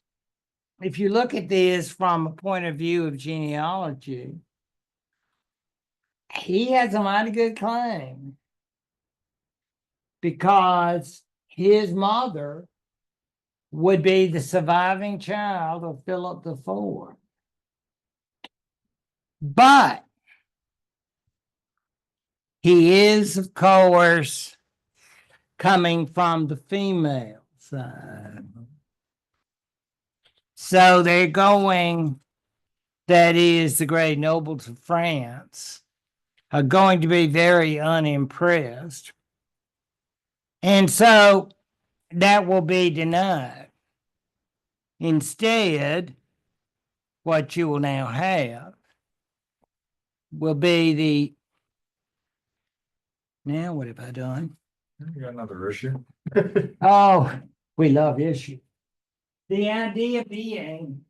if you look at this from a point of view of genealogy, he has a mighty good claim because his mother would be the surviving child of Philip IV. But he is, of course, coming from the female side. So they're going, that is, the great nobles of France are going to be very unimpressed. And so that will be denied. Instead, what you will now have will be the, now what have I done? You got another issue? Oh, we love issues. The idea being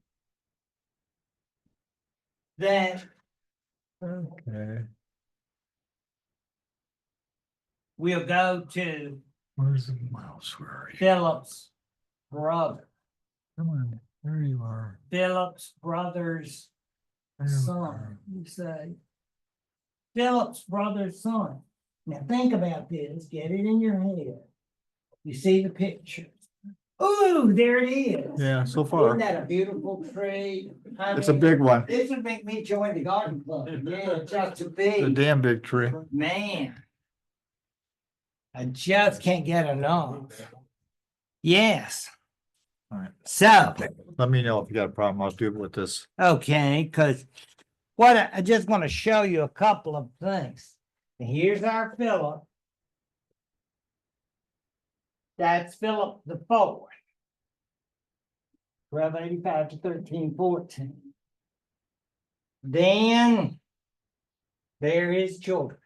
that Okay, we'll go to where's the mouse? Where are you? Philip's brother, Come on, there you are. Philip's brother's There you son. are. You say, Philip's brother's son. Now think about this, get it in your head. You see the picture. Ooh, there it is. Yeah, so Isn't far. that a beautiful tree? I It's a mean, big one. this would make me join the garden club. Yeah, just to It's a be. damn big tree. Man. I just can't get enough. Yes. All right. So, Let me know if you got a problem. I'll do it with this. okay, because what I just want to show you a couple of things. Here's our Philip. That's Philip the Fourth. 1285 to 1314. Then there is children.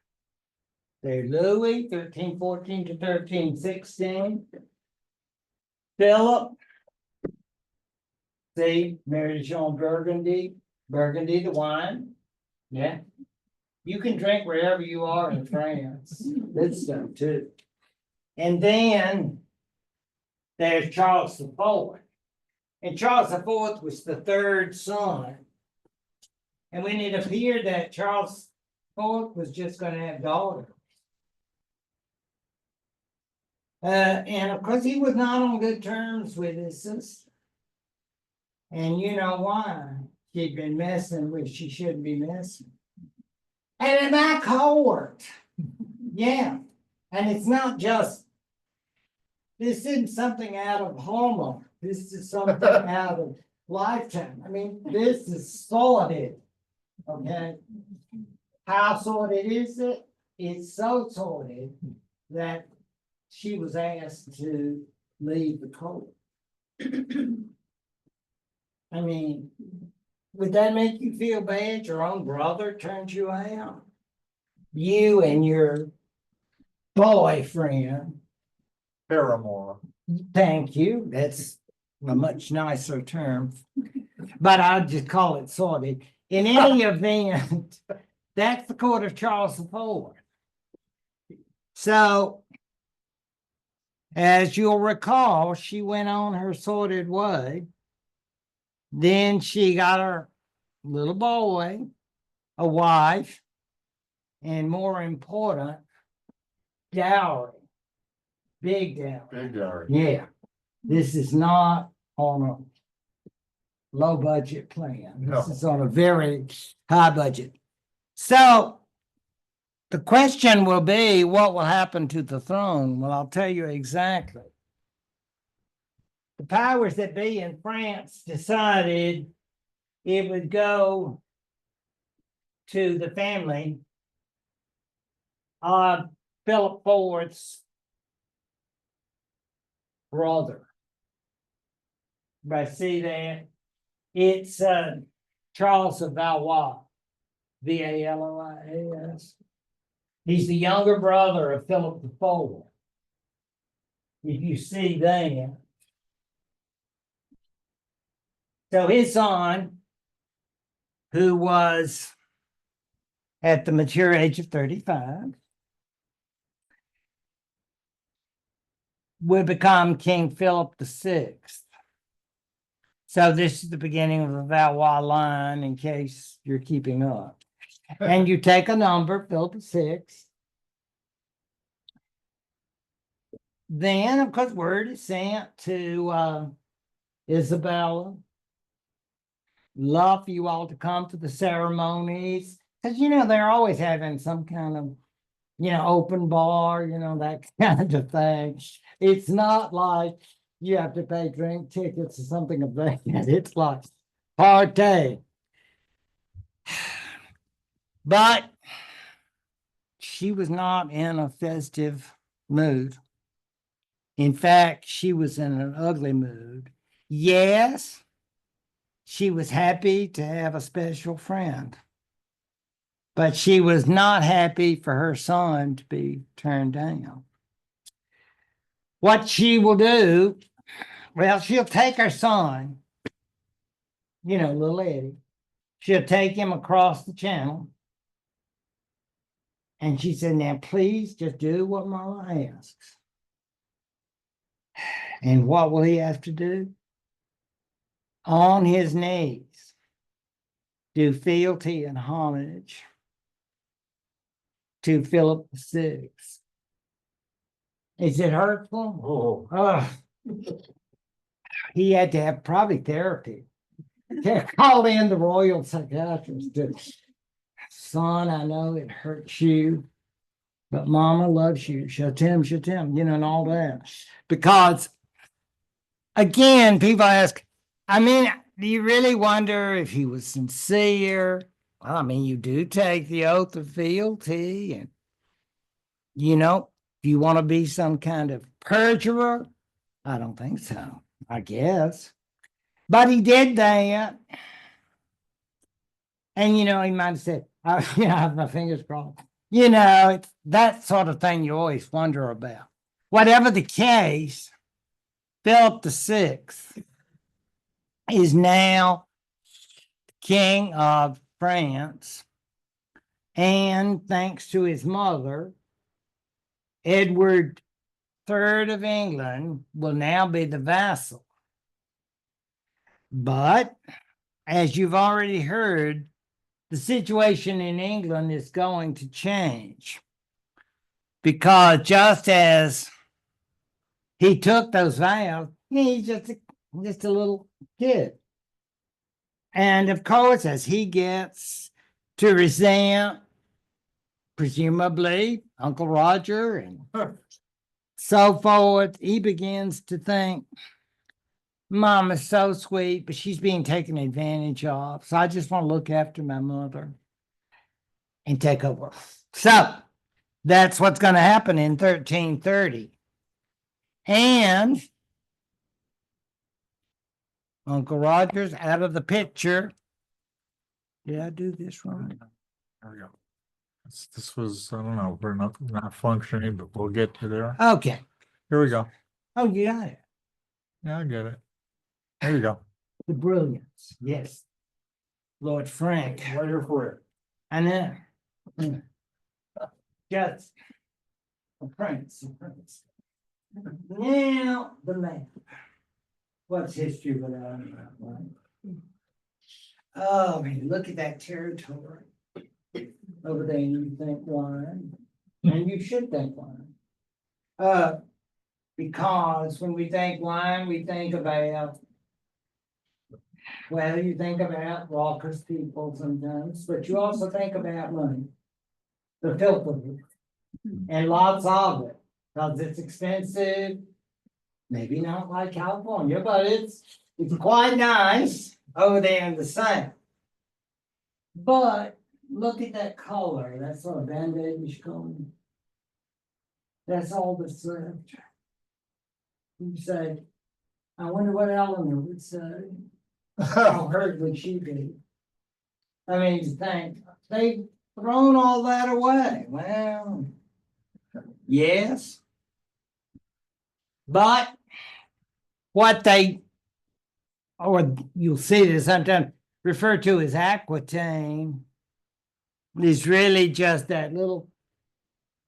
They're Louis, 1314 to 1316. Philip, see, married Jean Burgundy, Burgundy, the wine. Yeah. You can drink wherever you are in France. Good stuff too. And then there's Charles the Fourth. And Charles the Fourth was the third son. And when it appeared that Charles IV was just going to have daughters. And of course, he was not on good terms with his sister. And you know why? She'd been messing with, she shouldn't be messing. And in my court, yeah. And it's not just, this isn't something out of Homer. This is something out of Lifetime. I mean, this is sorted. Okay. How sorted is it? It's so sorted that she was asked to leave the court. I mean, would that make you feel bad? Your own brother turned you out? You and your boyfriend. Paramore. Thank you. That's a much nicer term. But I'll just call it sorted. In any event, that's the court of Charles IV. So, as you'll recall, she went on her sordid way. Then she got her little boy, a wife, and more important, dowry. Big dowry. Big yard. Yeah. This is not on a low budget plan. This No. is on a very high budget. So the question will be, what will happen to the throne? Well, I'll tell you exactly. The powers that be in France decided it would go to the family of Philip IV's brother. But see that? It's Charles of Valois, Valois. He's the younger brother of Philip IV. if you see that. So his son, who was at the mature age of 35, would become King Philip VI. So this is the beginning of the Valois line, in case you're keeping up. And you take a number, Philip VI. Then, of course, word is sent to Isabella. Love for you all to come to the ceremonies. Because, they're always having some kind of, open bar, that kind of thing. It's not like you have to pay drink tickets or something of that. It's like party. But she was not in a festive mood. In fact, she was in an ugly mood. Yes, she was happy to have a special friend, but she was not happy for her son to be turned down. What she will do, well, she'll take her son, little Eddie. She'll take him across the channel. And she said, now, please just do what Mama asks. And what will he have to do? On his knees, do fealty and homage to Philip VI. Is it hurtful? Oh. He had to have probably therapy. Call in the royal psychiatrist. Son, I know it hurts you, but Mama loves you. Shatim, and all that. Because, again, people ask, do you really wonder if he was sincere? Well, you do take the oath of fealty, and, if you want to be some kind of perjurer, I don't think so, I guess. But he did that. And, he might have said, I have my fingers crossed. It's that sort of thing you always wonder about. Whatever the case, Philip VI is now King of France. And thanks to his mother, Edward III of England will now be the vassal. But, as you've already heard, the situation in England is going to change. Because just as he took those vows, he's just a little kid. And of course, as he gets to resent, presumably, Uncle Roger and so forth, he begins to think, Mom is so sweet, but she's being taken advantage of. So I just want to look after my mother and take over. So that's what's going to happen in 1330. And Uncle Roger's out of the picture. Did I do this wrong? There we go. This was, I don't know, we're not functioning, but we'll get to there. Okay. Here we go. Oh, you got it. Yeah, I get it. There you go. The brilliance. Yes. Lord Frank. Right here for it. I know. Just a prince. Now, the map. What's history without a map, right? Oh, man, look at that territory. Over there, you think wine, and you should think wine. Because when we think wine, we think about, well, you think about raucous people sometimes, but you also think about money. The filth of it. And lots of it, because it's expensive. Maybe not like California, but it's quite nice over there in the South. But look at that color, that sort of bandage color. That's all that's left. You say, I wonder what Eleanor would say. How hurt would she be? I mean, to think, they've thrown all that away. Well, yes. But what they, or you'll see this sometimes referred to as Aquitaine, is really just that little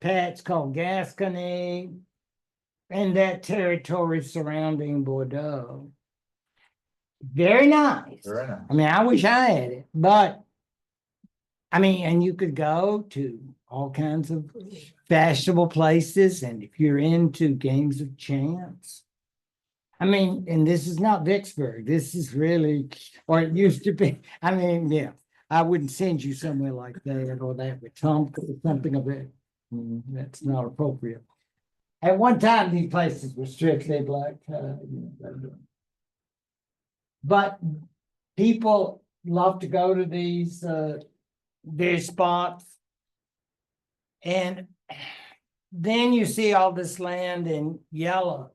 patch called Gascony and that territory surrounding Bordeaux. Very nice. Very nice. I mean, I wish I had it, but I mean, and you could go to all kinds of fashionable places, and if you're into games of chance, I mean, and this is not Vicksburg. This is really, or it used to be. I mean, yeah, I wouldn't send you somewhere like that or that with something of it. That's not appropriate. At one time, these places were strictly black tie. But people love to go to these spots. And then you see all this land in yellow.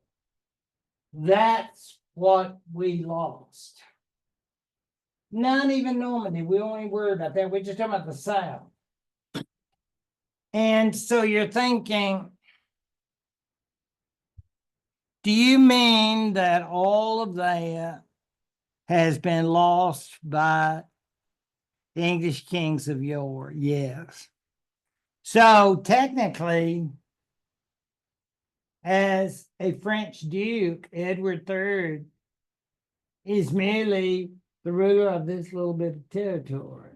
That's what we lost. Not even Normandy. We only worry about that. We're just talking about the South. And so you're thinking, do you mean that all of that has been lost by the English kings of yore? Yes. So technically, as a French duke, Edward III is merely the ruler of this little bit of territory.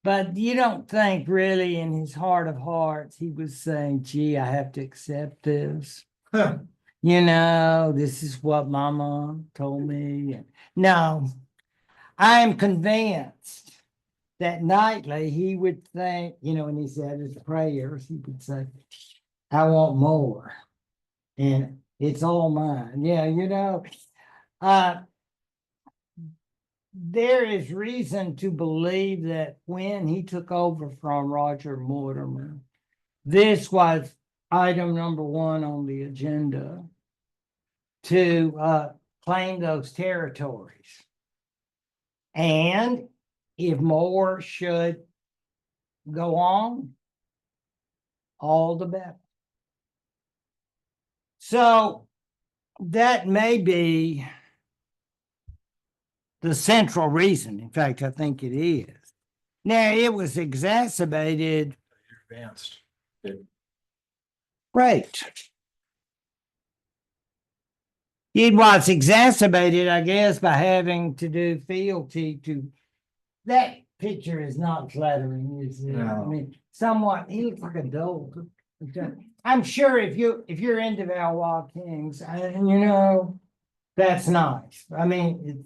But you don't think really in his heart of hearts, he was saying, gee, I have to accept this. You know, this is what my mom told me. No, I am convinced that nightly he would think, you know, when he said his prayers, he would say, I want more. And it's all mine. Yeah, you know, there is reason to believe that when he took over from Roger Mortimer, this was item number one on the agenda to claim those territories. And if more should go on, all the better. So that may be the central reason. In fact, I think it is. Now, it was exacerbated. Advanced. Right. It was exacerbated, I guess, by having to do fealty to that picture is not flattering, is it? I No. mean, somewhat, he looks like a dog. I'm sure if you're into Valois Kings, and you know, that's nice. I mean,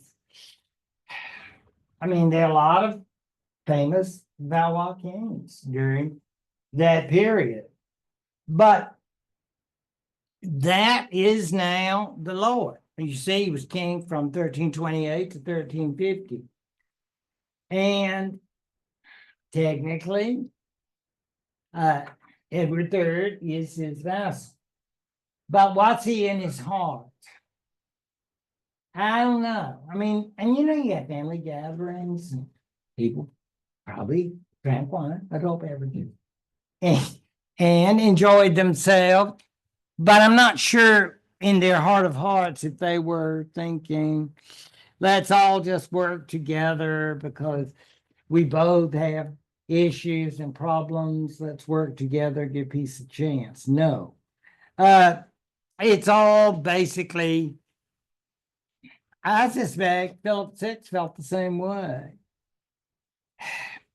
there are a lot of famous Valois Kings during that period. But that is now the Lord. You see, he was king from 1328 to 1350. And technically, Edward III is his vassal. But what's he in his heart? I don't know. I mean, and you know, you have family gatherings, and people probably drank wine, I hope ever do, and enjoyed themselves. But I'm not sure in their heart of hearts if they were thinking, let's all just work together because we both have issues and problems. Let's work together, give peace a chance. No. It's all basically, I suspect Philip VI felt the same way.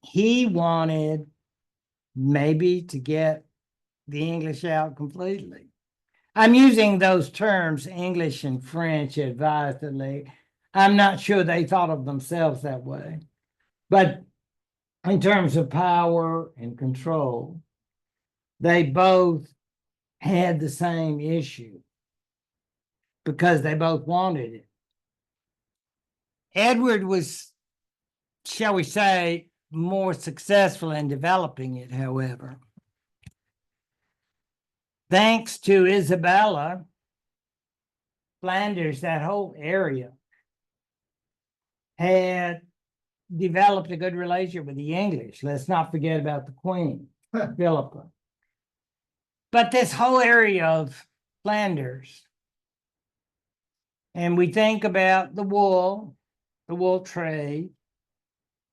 He wanted maybe to get the English out completely. I'm using those terms, English and French, advisedly. I'm not sure they thought of themselves that way. But in terms of power and control, they both had the same issue because they both wanted it. Edward was, shall we say, more successful in developing it, however. Thanks to Isabella, Flanders, that whole area, had developed a good relationship with the English. Let's not forget about the Queen, Philippa. But this whole area of Flanders and we think about the wool trade,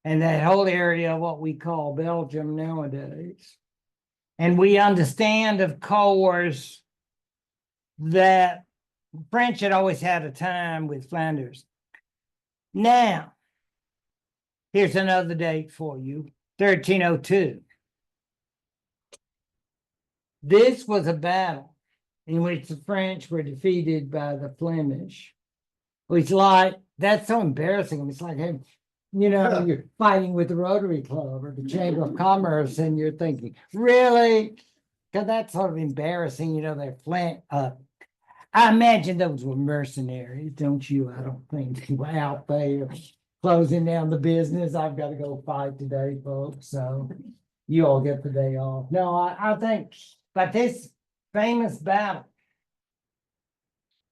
and that whole area, what we call Belgium nowadays. And we understand, of course, that French had always had a time with Flanders. Now, here's another date for you, 1302. This was a battle in which the French were defeated by the Flemish. It's like, that's so embarrassing. It's like, hey, you're fighting with the Rotary Club or the Chamber of Commerce, and you're thinking, really? Because that's sort of embarrassing, they're I imagine those were mercenaries, don't you? I don't think they were out there closing down the business. I've got to go fight today, folks. So you all get the day off. No, I think, but this famous battle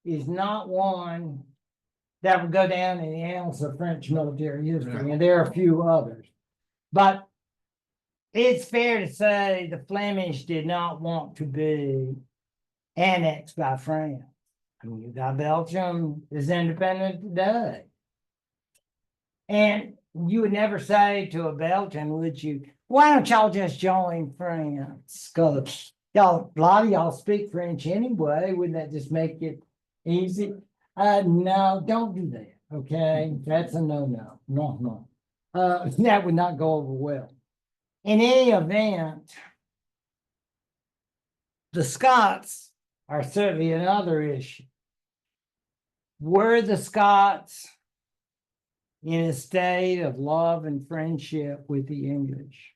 is not one that would go down in the annals of French military history, and there are a few others. But it's fair to say the Flemish did not want to be annexed by France. I mean, you got Belgium is independent today. And you would never say to a Belgian, would you, why don't y'all just join France? Because a lot of y'all speak French anyway. Wouldn't that just make it easy? No, don't do that. Okay. That's a no. No. That would not go over well. In any event, the Scots are certainly another issue. Were the Scots in a state of love and friendship with the English?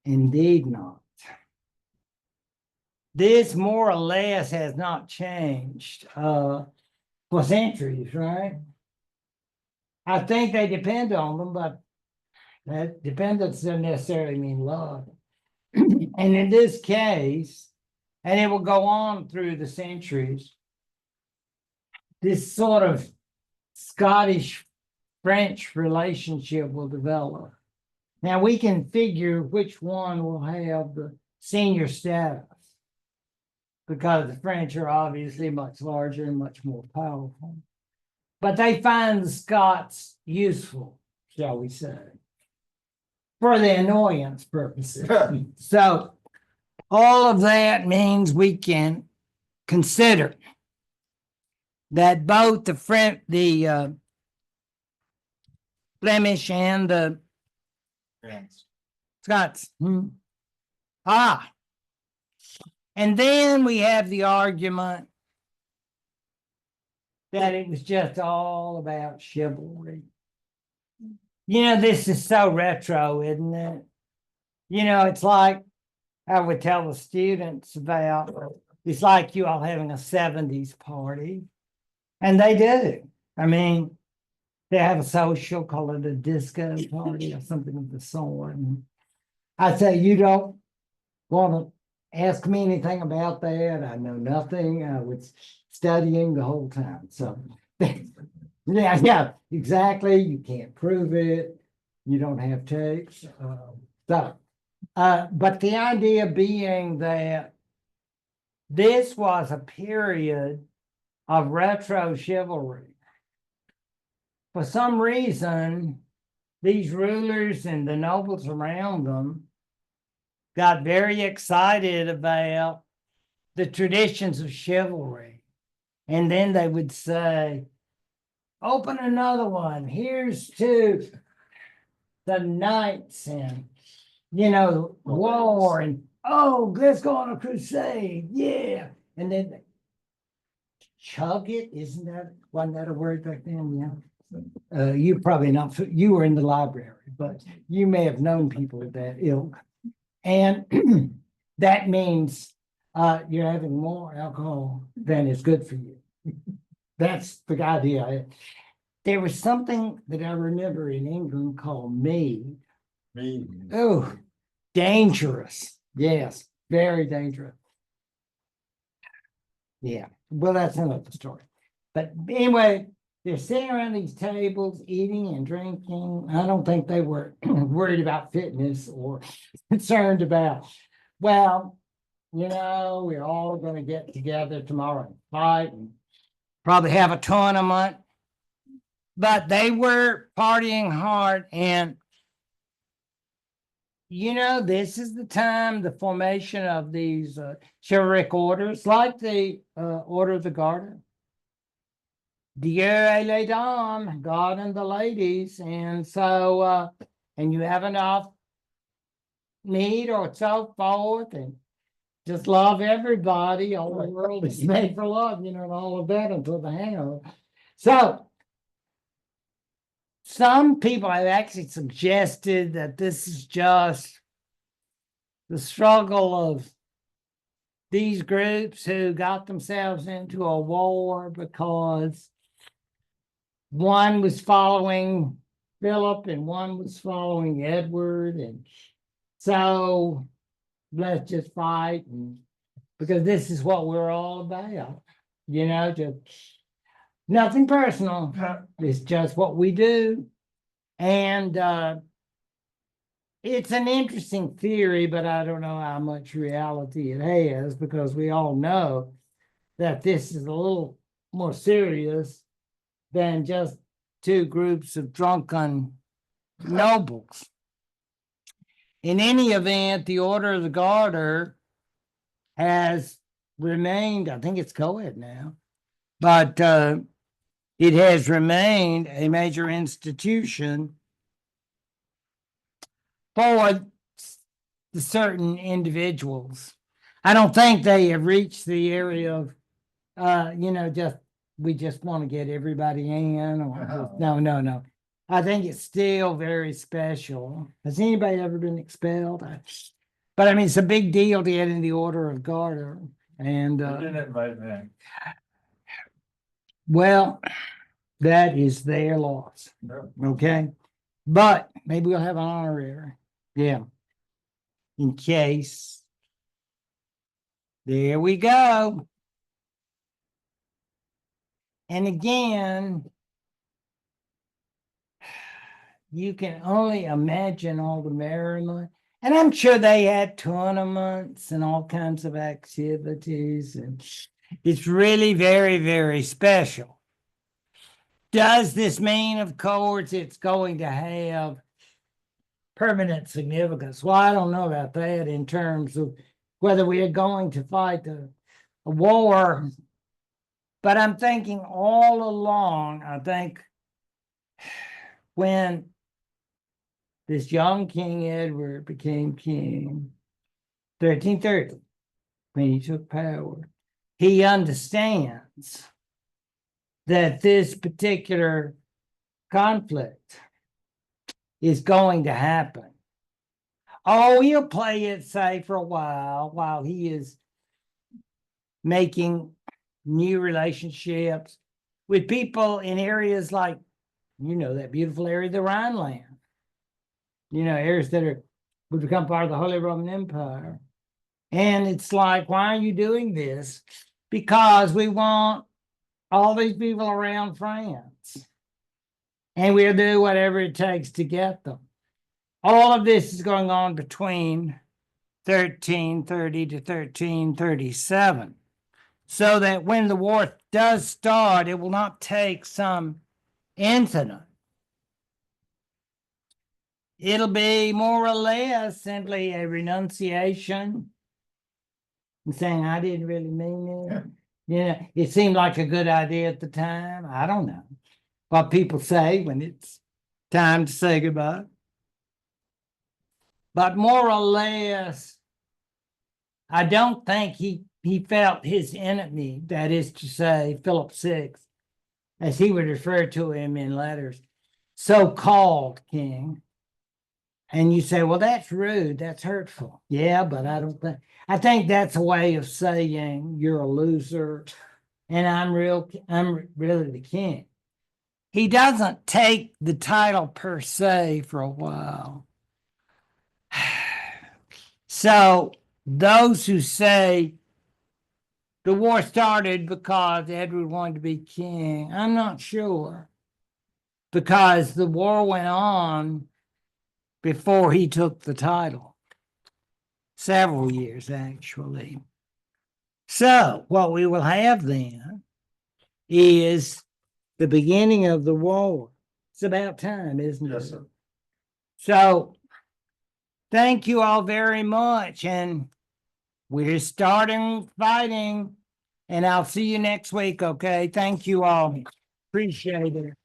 Indeed not. This more or less has not changed for centuries, right? I think they depend on them, but that dependence doesn't necessarily mean love. And in this case, and it will go on through the centuries, this sort of Scottish-French relationship will develop. Now we can figure which one will have the senior status, because the French are obviously much larger and much more powerful. But they find the Scots useful, shall we say, for the annoyance purposes. So all of that means we can consider that both the Flemish and the Scots. And then we have the argument that it was just all about chivalry. This is so retro, isn't it? It's like I would tell the students about, it's like you all having a 70s party. And they do. I mean, they have a social, call it a disco party or something of the sort. And I say, you don't want to ask me anything about that. I know nothing. I was studying the whole time. So, yeah, exactly. You can't prove it. You don't have tapes. But the idea being that this was a period of retro chivalry. For some reason, these rulers and the nobles around them got very excited about the traditions of chivalry. And then they would say, open another one. Here's to the knights and, war, and, let's go on a crusade. Yeah. And then they chug it. Wasn't that a word back then? Yeah. You probably not, you were in the library, but you may have known people of that ilk. And that means you're having more alcohol than is good for you. That's the idea. There was something that I remember in England called mead. Oh, dangerous. Yes, very dangerous. Yeah, well, that's another story. But anyway, they're sitting around these tables, eating and drinking. I don't think they were worried about fitness or concerned about, well, we're all going to get together tomorrow and fight and probably have a tournament. But they were partying hard, and this is the time, the formation of these chivalric orders, like the Order of the Garter. Dieu et les dames, God and the ladies. And so, and you have enough meat or so forth, and just love everybody. All the world is made for love, and all of that until the hangover. So, some people have actually suggested that this is just the struggle of these groups who got themselves into a war because one was following Philip and one was following Edward. And so let's just fight, because this is what we're all about, just nothing personal. It's just what we do. And it's an interesting theory, but I don't know how much reality it has, because we all know that this is a little more serious than just two groups of drunken nobles. In any event, the Order of the Garter has remained, I think it's co-ed now, but it has remained a major institution for the certain individuals. I don't think they have reached the area of, we just want to get everybody in, or no. I think it's still very special. Has anybody ever been expelled? But I mean, it's a big deal to get in the Order of Garter. And They didn't invite me. well, that is their loss. No. Okay. But maybe we'll have an honorary. Yeah. In case. There we go. And again, you can only imagine all the merriment. And I'm sure they had tournaments and all kinds of activities. And it's really very, very special. Does this mean, of course, it's going to have permanent significance? Well, I don't know about that in terms of whether we are going to fight a war. But I'm thinking all along, I think when this young King Edward became king, 1330, when he took power, he understands that this particular conflict is going to happen. Oh, he'll play it safe for a while he is making new relationships with people in areas like, that beautiful area of the Rhineland. Areas that would become part of the Holy Roman Empire. And it's like, why are you doing this? Because we want all these people around France. And we'll do whatever it takes to get them. All of this is going on between 1330 to 1337. So that when the war does start, it will not take some incident. It'll be more or less simply a renunciation and saying, I didn't really mean it. It seemed like a good idea at the time. I don't know what people say when it's time to say goodbye. But more or less, I don't think he felt his enemy, that is to say, Philip VI, as he would refer to him in letters, so-called king. And you say, well, that's rude, that's hurtful. Yeah, but I think that's a way of saying you're a loser and I'm really the king. He doesn't take the title per se for a while. So those who say the war started because Edward wanted to be king, I'm not sure, because the war went on before he took the title. Several years, actually. So what we will have then is the beginning of the war. It's about time, isn't it? Yes, sir. So, thank you all very much, and we're starting fighting, and I'll see you next week, okay? Thank you all. Appreciate it.